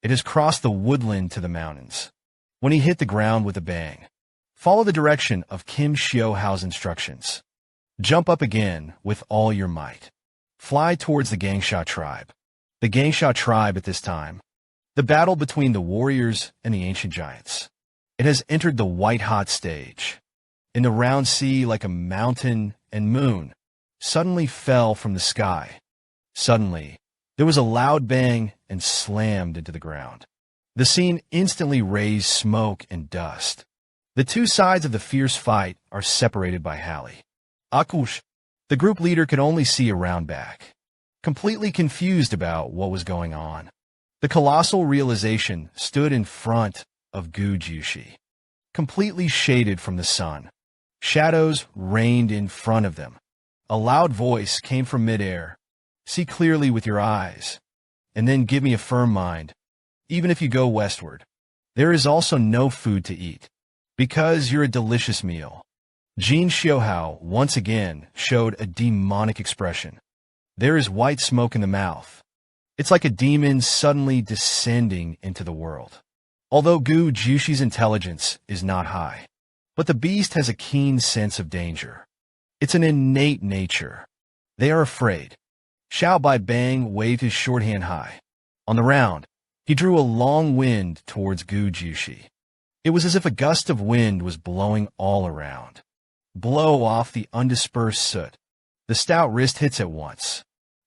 it has crossed the woodland to the mountains. When he hit the ground with a bang, follow the direction of Kim Xiuhui's instructions. Jump up again with all your might. Fly towards the Gangsha tribe. The Gangsha tribe at this time. The battle between the warriors and the ancient giants. It has entered the white-hot stage. In the round sea like a mountain and moon, suddenly fell from the sky. Suddenly, there was a loud bang and slammed into the ground. The scene instantly raised smoke and dust. The two sides of the fierce fight are separated by Hallie. Akush, the group leader, could only see around back, completely confused about what was going on. The colossal realization stood in front of Gu Jushi, completely shaded from the sun. Shadows reigned in front of them. A loud voice came from midair. See clearly with your eyes, and then give me a firm mind. Even if you go westward, there is also no food to eat, because you're a delicious meal. Jin Xiuhui once again showed a demonic expression. There is white smoke in the mouth. It's like a demon suddenly descending into the world. Although Gu Jushi's intelligence is not high, but the beast has a keen sense of danger. It's an innate nature. They are afraid. Xiao Bai Bang waved his shorthand high. On the round, he drew a long wind towards Gu Jushi. It was as if a gust of wind was blowing all around. blow off the undispersed soot. The stout wrist hits at once.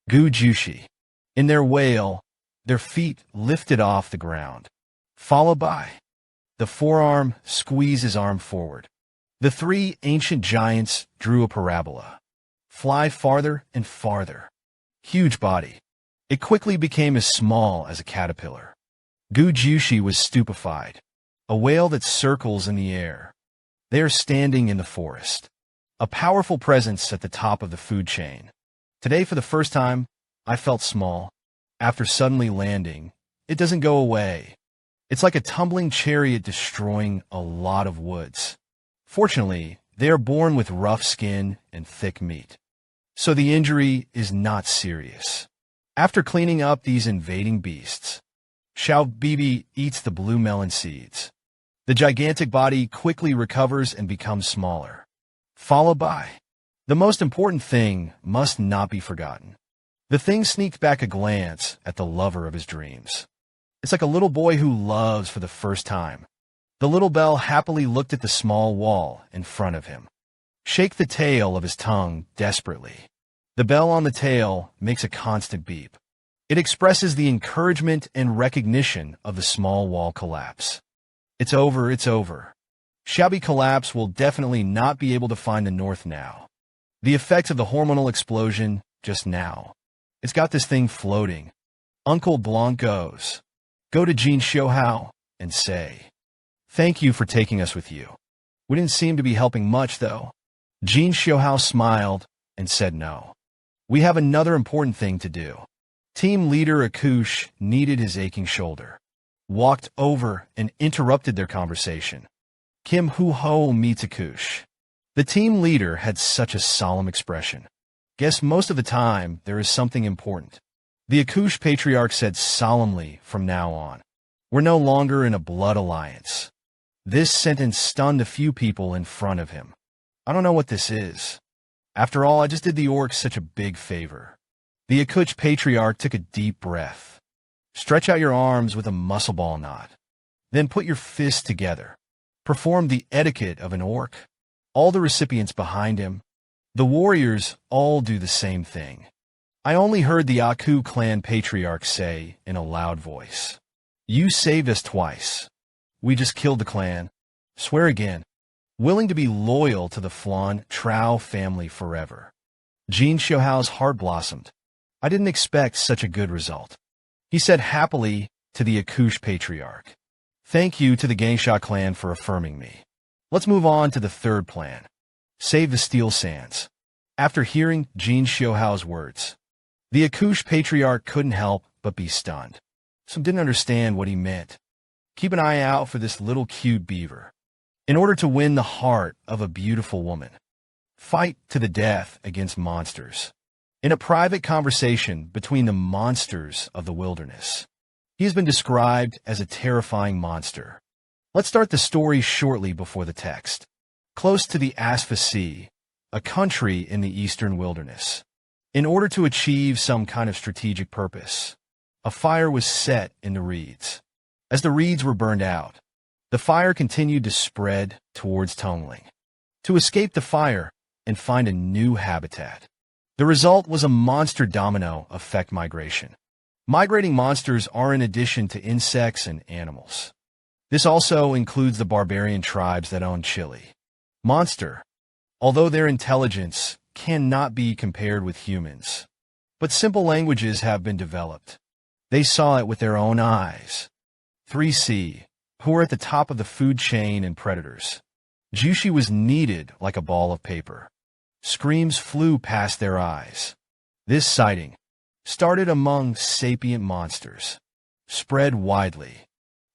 Gu Jushi. In their wail, their feet lifted off the ground, followed by the forearm squeeze his arm forward. The three ancient giants drew a parabola. Fly farther and farther. Huge body. It quickly became as small as a caterpillar. Gu Jushi was stupefied. A whale that circles in the air. They are standing in the forest. A powerful presence at the top of the food chain. Today, for the first time, I felt small. After suddenly landing, it doesn't go away. It's like a tumbling chariot destroying a lot of woods. Fortunately, they are born with rough skin and thick meat. So the injury is not serious. After cleaning up these invading beasts, Xiao Bibi eats the blue melon seeds. The gigantic body quickly recovers and becomes smaller. Followed by the most important thing must not be forgotten. The thing sneaked back a glance at the lover of his dreams. It's like a little boy who loves for the first time. The little bell happily looked at the small wall in front of him. Shake the tail of his tongue desperately. The bell on the tail makes a constant beep. It expresses the encouragement and recognition of the small wall collapse. It's over, it's over. Shabby collapse will definitely not be able to find the north now. The effects of the hormonal explosion just now. It's got this thing floating. Uncle Blanc goes. Go to Jin Xiuhui and say, "Thank you for taking us with you." We didn't seem to be helping much, though. Jin Xiuhui smiled and said no. We have another important thing to do. Team leader Akush kneaded his aching shoulder, walked over and interrupted their conversation. Kim Hu-ho meets Akush. The team leader had such a solemn expression. Guess most of the time there is something important. The Akush patriarch said solemnly from now on. We're no longer in a blood alliance. This sentence stunned a few people in front of him. I don't know what this is. After all, I just did the orcs such a big favor. The Akush patriarch took a deep breath. Stretch out your arms with a muscle ball knot. Then put your fists together. Perform the etiquette of an orc. All the recipients behind him. The warriors all do the same thing. I only heard the Aku clan patriarch say in a loud voice, "You saved us twice. We just killed the clan. Swear again. Willing to be loyal to the Flan Trao family forever." Jin Xiuhui's heart blossomed. I didn't expect such a good result. He said happily to the Akush patriarch, "Thank you to the Gangsha clan for affirming me. Let's move on to the third plan. Save the Steel Sands." After hearing Jin Xiuhui's words, the Akush patriarch couldn't help but be stunned. Some didn't understand what he meant. Keep an eye out for this little cute beaver. In order to win the heart of a beautiful woman, fight to the death against monsters. In a private conversation between the monsters of the wilderness, he has been described as a terrifying monster. Let's start the story shortly before the text. Close to the Asfa Sea, a country in the eastern wilderness. In order to achieve some kind of strategic purpose, a fire was set in the reeds. As the reeds were burned out, the fire continued to spread towards Tongling. To escape the fire and find a new habitat. The result was a monster domino effect migration. Migrating monsters are in addition to insects and animals. This also includes the barbarian tribes that own Chile. Monster, although their intelligence cannot be compared with humans, but simple languages have been developed. They saw it with their own eyes. 3C, who were at the top of the food chain and predators. Jushi was kneaded like a ball of paper. Screams flew past their eyes. This sighting started among sapient monsters, spread widely.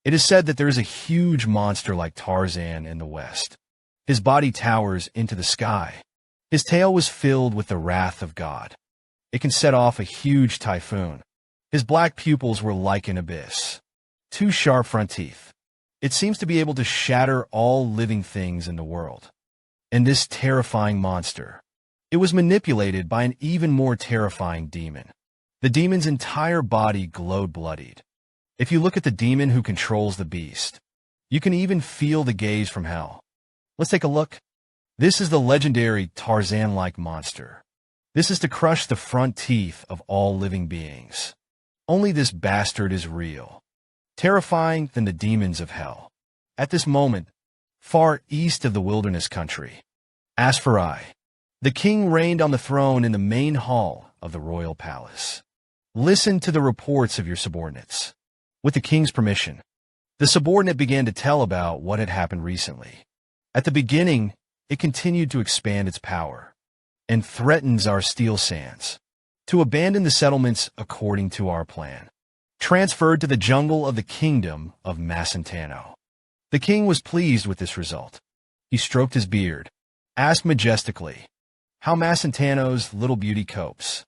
It is said that there is a huge monster like Tarzan in the West. His body towers into the sky. His tail was filled with the wrath of God. It can set off a huge typhoon. His black pupils were like an abyss. 2 sharp front teeth. It seems to be able to shatter all living things in the world. And this terrifying monster, it was manipulated by an even more terrifying demon. The demon's entire body glowed bloodied. If you look at the demon who controls the beast, you can even feel the gaze from hell. Let's take a look. This is the legendary Tarzan-like monster. This is to crush the front teeth of all living beings. Only this bastard is real, terrifying than the demons of hell. At this moment, far east of the wilderness country, as for I, the king reigned on the throne in the main hall of the royal palace. Listen to the reports of your subordinates. With the king's permission, the subordinate began to tell about what had happened recently. At the beginning, it continued to expand its power and threatens our steel sands to abandon the settlements according to our plan, transferred to the jungle of the kingdom of Masantano. The king was pleased with this result. He stroked his beard, asked majestically, "How Masantano's little beauty copes?"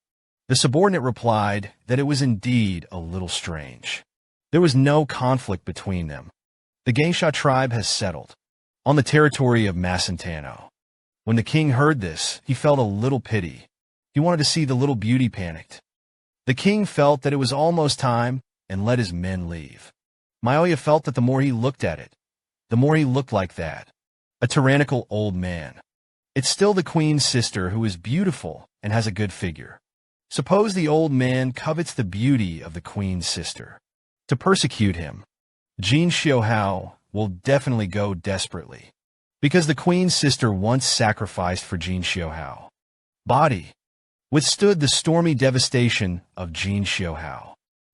The subordinate replied that it was indeed a little strange. There was no conflict between them. The Geisha tribe has settled on the territory of Masantano. When the king heard this, he felt a little pity. He wanted to see the little beauty panicked. The king felt that it was almost time and let his men leave. Myoya felt that the more he looked at it, the more he looked like that, a tyrannical old man. It's still the queen's sister who is beautiful and has a good figure. Suppose the old man covets the beauty of the queen's sister. To persecute him, Jin Xiuhui will definitely go desperately, because the queen's sister once sacrificed for Jin Xiuhui. Body withstood the stormy devastation of Jin Xiuhui.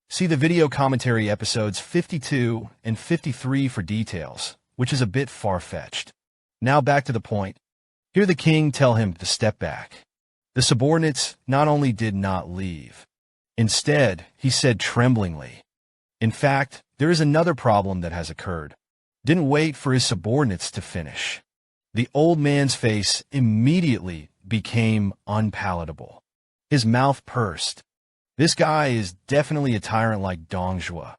See the video commentary episodes 52 and 53 for details, which is a bit far-fetched. Now back to the point. Hear the king tell him to step back. The subordinates not only did not leave. Instead, he said tremblingly, "In fact, there is another problem that has occurred." Didn't wait for his subordinates to finish. The old man's face immediately became unpalatable. His mouth pursed. This guy is definitely a tyrant like Dongjua.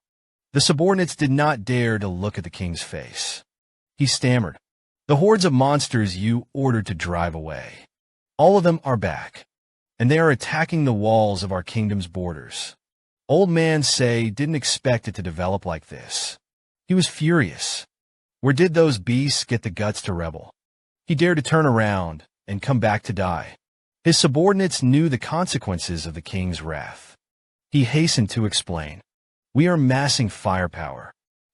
The subordinates did not dare to look at the king's face. He stammered, "The hordes of monsters you ordered to drive away. All of them are back, and they are attacking the walls of our kingdom's borders." Old man Say didn't expect it to develop like this. He was furious. Where did those beasts get the guts to rebel? He dared to turn around and come back to die. His subordinates knew the consequences of the king's wrath. He hastened to explain, "We are massing firepower.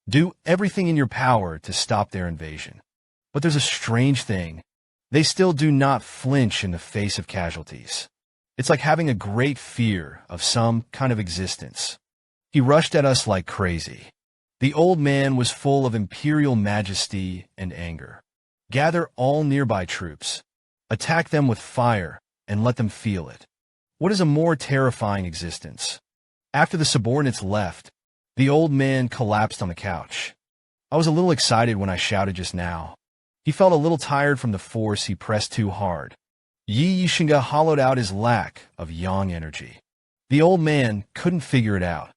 Do everything in your power to stop their invasion. But there's a strange thing. They still do not flinch in the face of casualties. It's like having a great fear of some kind of existence." He rushed at us like crazy. The old man was full of imperial majesty and anger. "Gather all nearby troops. Attack them with fire and let them feel it." What is a more terrifying existence? After the subordinates left, the old man collapsed on the couch. I was a little excited when I shouted just now. He felt a little tired from the force he pressed too hard. Yi Yishinga hollowed out his lack of yang energy. The old man couldn't figure it out.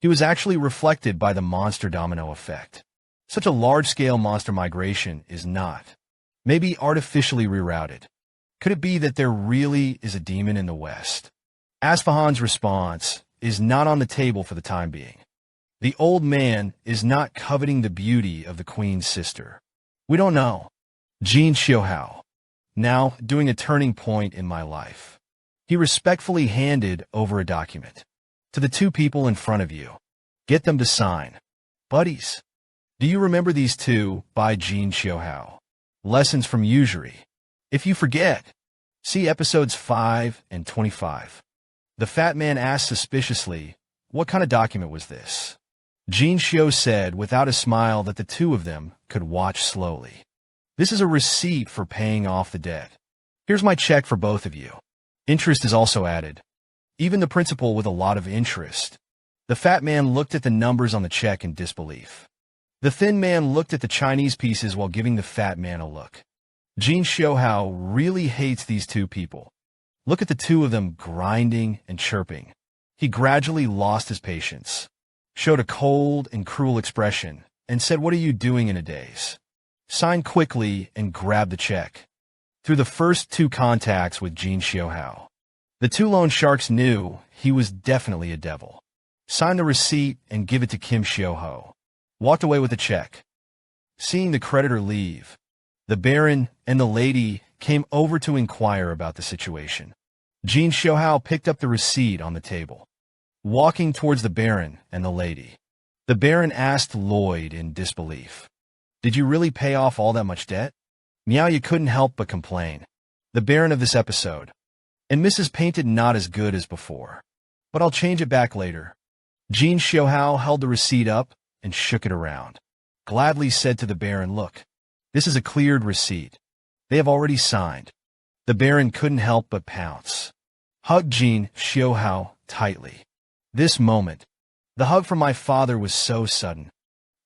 He was actually reflected by the monster domino effect. Such a large-scale monster migration is not. Maybe artificially rerouted. Could it be that there really is a demon in the West? Asfahan's response is not on the table for the time being. The old man is not coveting the beauty of the queen's sister. We don't know. Jin Xiuhui, now doing a turning point in my life. He respectfully handed over a document to the two people in front of you. Get them to sign. Buddies. Do you remember these two by Jin Xiuhui? Lessons from Usury. If you forget, see episodes 5 and 25. The fat man asked suspiciously, "What kind of document was this?" Jin Xiuhui said without a smile that the two of them could watch slowly. "This is a receipt for paying off the debt. Here's my check for both of you. Interest is also added. Even the principal with a lot of interest." The fat man looked at the numbers on the check in disbelief. The thin man looked at the Chinese pieces while giving the fat man a look. Jin Xiuhui really hates these two people. Look at the two of them grinding and chirping. He gradually lost his patience, showed a cold and cruel expression, and said, "What are you doing in a daze? Sign quickly and grab the check." Through the first two contacts with Jin Xiuhui, the two loan sharks knew he was definitely a devil. Sign the receipt and give it to Kim Xiuhui. Walked away with the check. Seeing the creditor leave, the baron and the lady came over to inquire about the situation. Jin Xiuhui picked up the receipt on the table, walking towards the Baron and the lady. The Baron asked Lloyd in disbelief, "Did you really pay off all that much debt?" Miao couldn't help but complain. The Baron of this episode. And Mrs. Painted not as good as before. But I'll change it back later. Jin Xiuhui held the receipt up and shook it around. Gladly said to the Baron, "Look, this is a cleared receipt. They have already signed." The Baron couldn't help but pounce. Hugged Jin Xiuhui tightly. This moment, the hug from my father was so sudden,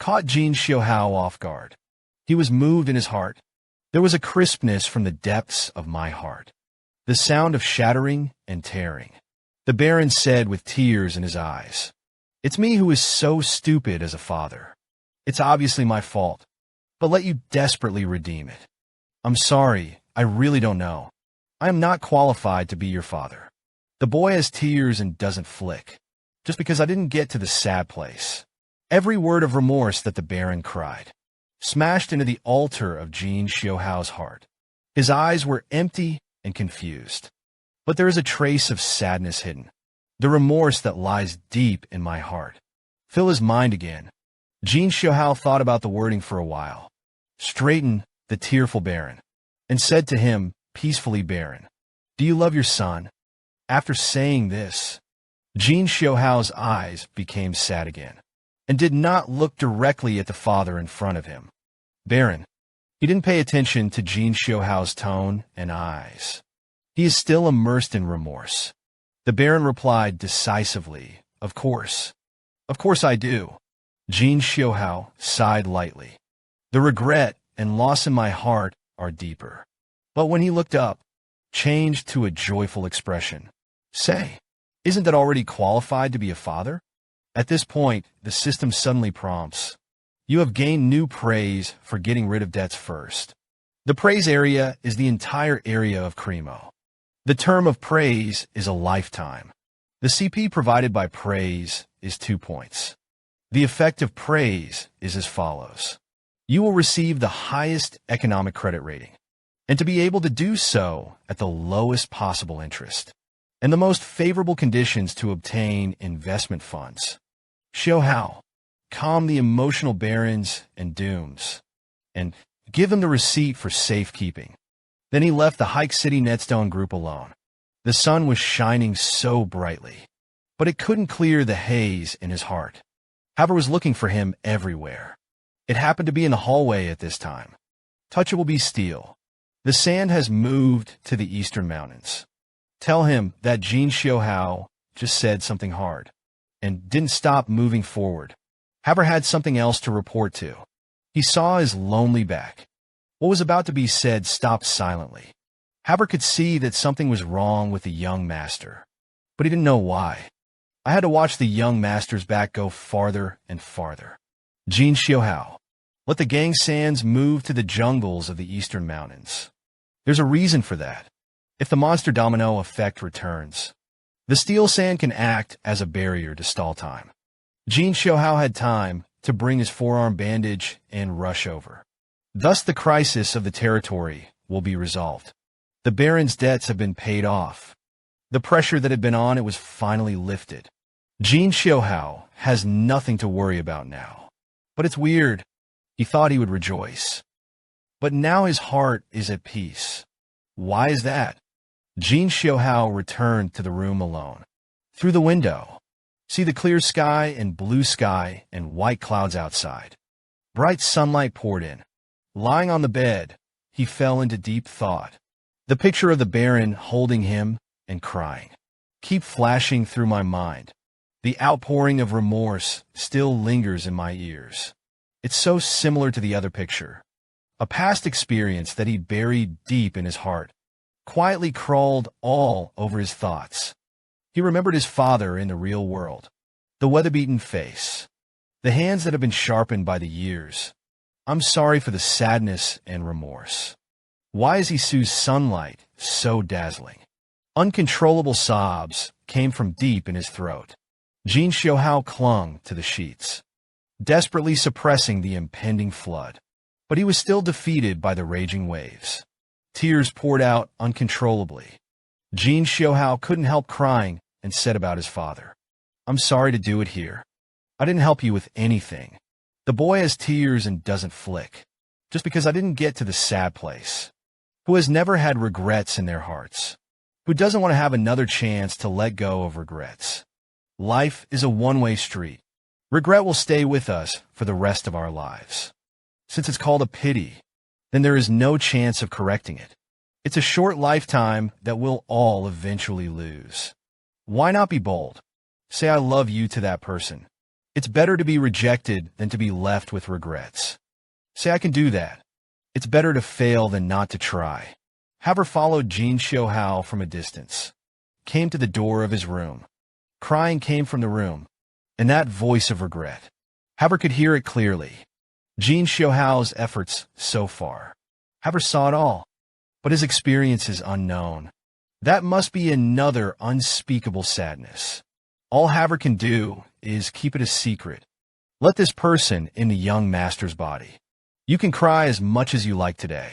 caught Jin Xiuhui off guard. He was moved in his heart. There was a crispness from the depths of my heart. The sound of shattering and tearing. The Baron said with tears in his eyes, "It's me who is so stupid as a father. It's obviously my fault, but let you desperately redeem it. I'm sorry, I really don't know. I am not qualified to be your father." The boy has tears and doesn't flick, just because I didn't get to the sad place. Every word of remorse that the Baron cried, smashed into the altar of Jin Xiuhui's heart. His eyes were empty and confused. But there is a trace of sadness hidden, the remorse that lies deep in my heart. Fill his mind again. Jin Xiuhui thought about the wording for a while, straightened the tearful Baron, and said to him peacefully, "Baron, do you love your son?" After saying this, Jin Xiuhui's eyes became sad again, and did not look directly at the father in front of him. Baron. He didn't pay attention to Jin Xiuhui's tone and eyes. He is still immersed in remorse. The Baron replied decisively, Of course I do." Jin Xiuhui sighed lightly. "The regret and loss in my heart are deeper." But when he looked up, changed to a joyful expression. "Say, isn't that already qualified to be a father?" At this point, the system suddenly prompts, "You have gained new praise for getting rid of debts first." The praise area is the entire area of Cremo. The term of praise is a lifetime. The CP provided by praise is 2 points. The effect of praise is as follows. You will receive the highest economic credit rating, and to be able to do so at the lowest possible interest, and the most favorable conditions to obtain investment funds. Xiuhui, calm the emotional barons and dooms, and give them the receipt for safekeeping. Then he left the Hike City Netstone group alone. The sun was shining so brightly, but it couldn't clear the haze in his heart. Haber was looking for him everywhere. It happened to be in the hallway at this time. Touchable be steel. The sand has moved to the eastern mountains. Tell him that Jin Xiuhui just said something hard and didn't stop moving forward. Haber had something else to report to. He saw his lonely back. What was about to be said stopped silently. Haber could see that something was wrong with the young master, but he didn't know why. I had to watch the young master's back go farther and farther. Jin Xiuhui, let the gang sands move to the jungles of the eastern mountains. There's a reason for that. If the monster domino effect returns, the steel sand can act as a barrier to stall time. Jin Xiuhui had time to bring his forearm bandage and rush over. Thus the crisis of the territory will be resolved. The Baron's debts have been paid off. The pressure that had been on it was finally lifted. Jin Xiuhui has nothing to worry about now. But it's weird. He thought he would rejoice. But now his heart is at peace. Why is that? Jin Xiuhui returned to the room alone. Through the window, see the clear sky and blue sky and white clouds outside. Bright sunlight poured in. Lying on the bed, he fell into deep thought. The picture of the Baron holding him and crying keep flashing through my mind. The outpouring of remorse still lingers in my ears. It's so similar to the other picture. A past experience that he buried deep in his heart, quietly crawled all over his thoughts. He remembered his father in the real world, the weather-beaten face, the hands that have been sharpened by the years. I'm sorry for the sadness and remorse. Why is Isu's sunlight so dazzling? Uncontrollable sobs came from deep in his throat. Jin Xiuhui clung to the sheets, desperately suppressing the impending flood. But he was still defeated by the raging waves. Tears poured out uncontrollably. Jin Xiuhui couldn't help crying and said about his father, "I'm sorry to do it here. I didn't help you with anything. The boy has tears and doesn't flick, just because I didn't get to the sad place. Who has never had regrets in their hearts? Who doesn't want to have another chance to let go of regrets? Life is a one-way street. Regret will stay with us for the rest of our lives. Since it's called a pity, then there is no chance of correcting it. It's a short lifetime that we'll all eventually lose. Why not be bold? Say I love you to that person. It's better to be rejected than to be left with regrets. Say I can do that. It's better to fail than not to try." Haber followed Jin Xiuhui from a distance, came to the door of his room. Crying came from the room, and that voice of regret. Haber could hear it clearly. Jin Xiuhui's efforts so far. Haber saw it all, but his experience is unknown. That must be another unspeakable sadness. All Haber can do is keep it a secret. Let this person in the young master's body. You can cry as much as you like today,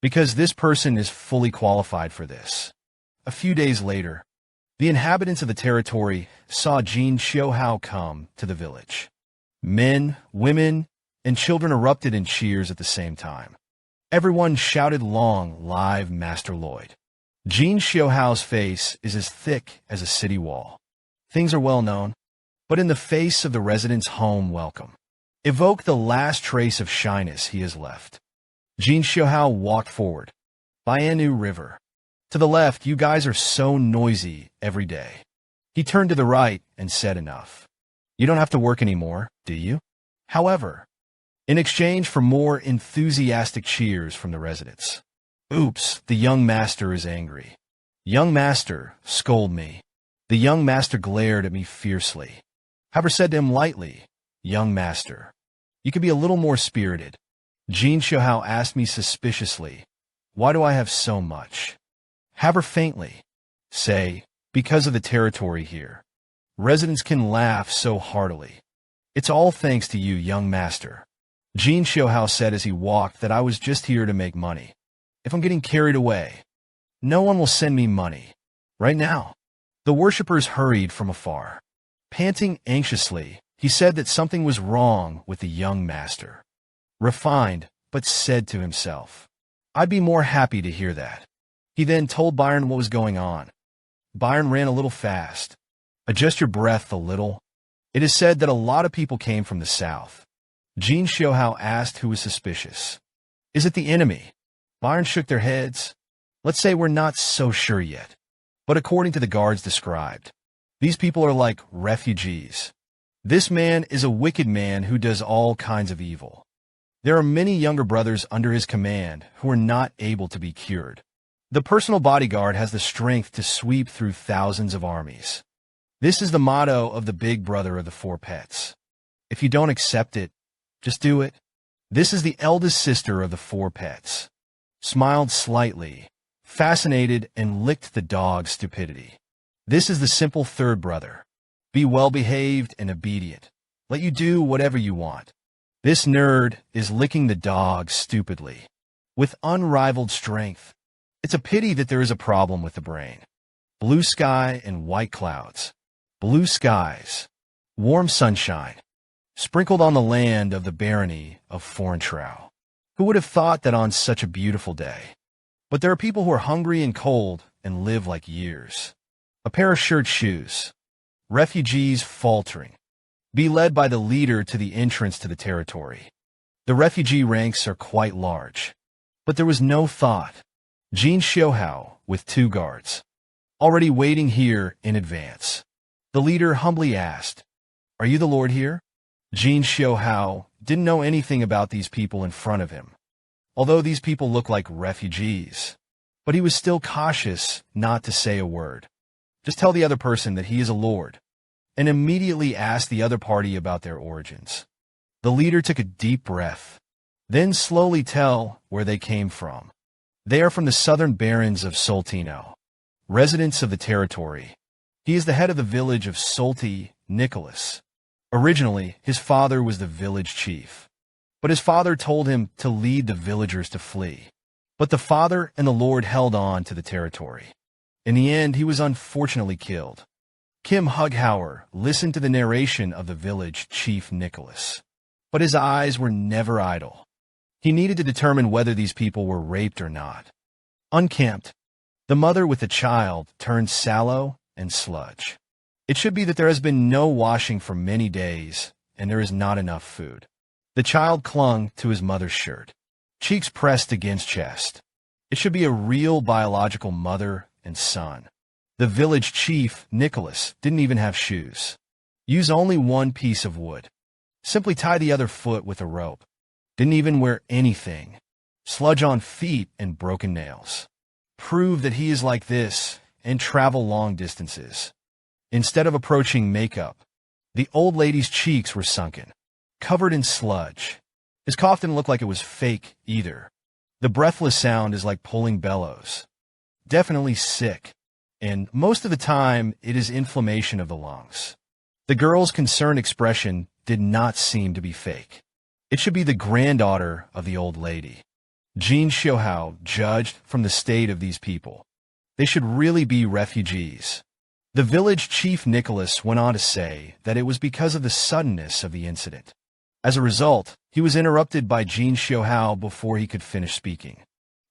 because this person is fully qualified for this. A few days later, the inhabitants of the territory saw Jin Xiuhui come to the village. Men, women, and children erupted in cheers at the same time. Everyone shouted "Long live Master Lloyd." Jin Xiuhui's face is as thick as a city wall. Things are well known, but in the face of the resident's home welcome, evoke the last trace of shyness he has left. Jin Xiuhui walked forward. Bayanu River. To the left, you guys are so noisy every day. He turned to the right and said, "Enough. You don't have to work anymore, do you?" However, in exchange for more enthusiastic cheers from the residents. "Oops, the young master is angry. Young master, scold me." The young master glared at me fiercely. Haber said to him lightly, "Young master, you could be a little more spirited." Jin Xiuhui asked me suspiciously, "Why do I have so much?" Haber faintly, "Say, because of the territory here. Residents can laugh so heartily. It's all thanks to you, young master." Jin Xiuhui said as he walked that I was just here to make money. If I'm getting carried away, no one will send me money. Right now. The worshippers hurried from afar. Panting anxiously, he said that something was wrong with the young master. Refined, but said to himself, "I'd be more happy to hear that." He then told Byron what was going on. Byron ran a little fast. "Adjust your breath a little." It is said that a lot of people came from the south. Jin Xiuhui asked who was suspicious. "Is it the enemy?" Byron shook their heads. "Let's say we're not so sure yet. But according to the guards described, these people are like refugees. This man is a wicked man who does all kinds of evil. There are many younger brothers under his command who are not able to be cured. The personal bodyguard has the strength to sweep through thousands of armies. This is the motto of the big brother of the four pets. If you don't accept it, just do it." This is the eldest sister of the four pets. Smiled slightly, fascinated, and licked the dog's stupidity. This is the simple third brother. Be well-behaved and obedient. Let you do whatever you want. This nerd is licking the dog stupidly, with unrivaled strength. It's a pity that there is a problem with the brain. Blue sky and white clouds. Blue skies. Warm sunshine. Sprinkled on the land of the barony of Forentrau. Who would have thought that on such a beautiful day? But there are people who are hungry and cold and live like years. A pair of shirt shoes. Refugees faltering. Be led by the leader to the entrance to the territory. The refugee ranks are quite large. But there was no thought. Jin Xiuhui, with 2 guards, already waiting here in advance. The leader humbly asked, "Are you the Lord here?" Jin Xiuhui didn't know anything about these people in front of him, although these people look like refugees. But he was still cautious not to say a word. Just tell the other person that he is a lord, and immediately ask the other party about their origins. The leader took a deep breath, then slowly tell where they came from. They are from the southern barons of Soltino, residents of the territory. He is the head of the village of Solti, Nicholas. Originally, his father was the village chief, but his father told him to lead the villagers to flee. But the father and the lord held on to the territory. In the end, he was unfortunately killed. Kim Hughauer listened to the narration of the village chief Nicholas. But his eyes were never idle. He needed to determine whether these people were raped or not. Unkempt, the mother with the child turned sallow and sludge. It should be that there has been no washing for many days, and there is not enough food. The child clung to his mother's shirt, cheeks pressed against chest. It should be a real biological mother and son. The village chief, Nicholas, didn't even have shoes. Use only one piece of wood. Simply tie the other foot with a rope. Didn't even wear anything. Sludge on feet and broken nails. Prove that he is like this and travel long distances. Instead of approaching makeup, the old lady's cheeks were sunken, covered in sludge. His cough didn't look like it was fake either. The breathless sound is like pulling bellows. Definitely sick, and most of the time it is inflammation of the lungs. The girl's concerned expression did not seem to be fake. It should be the granddaughter of the old lady. Jin Xiuhui judged from the state of these people. They should really be refugees. The village chief Nicholas went on to say that it was because of the suddenness of the incident. As a result, he was interrupted by Jin Xiuhui before he could finish speaking.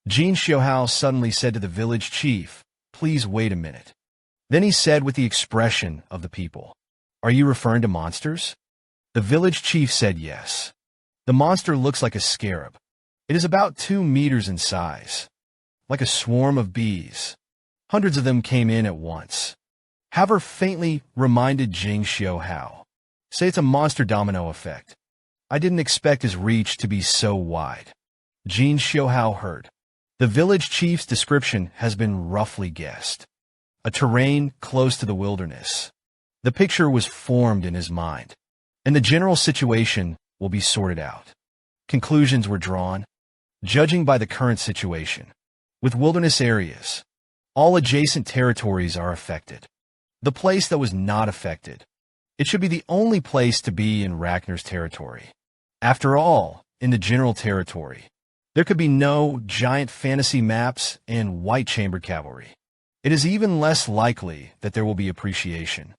Jin Xiuhui suddenly said to the village chief, "Please wait a minute." Then he said with the expression of the people, "Are you referring to monsters?" The village chief said yes. The monster looks like a scarab. It is about 2 meters in size, like a swarm of bees. Hundreds of them came in at once. Haver faintly reminded Jin Xiuhui. Say it's a monster domino effect. I didn't expect his reach to be so wide. Jin Xiuhui heard. The village chief's description has been roughly guessed. A terrain close to the wilderness. The picture was formed in his mind, and the general situation will be sorted out. Conclusions were drawn, judging by the current situation. With wilderness areas, all adjacent territories are affected. The place that was not affected, it should be the only place to be in Ragnar's territory. After all, in the general territory, there could be no giant fantasy maps and white chamber cavalry. It is even less likely that there will be appreciation.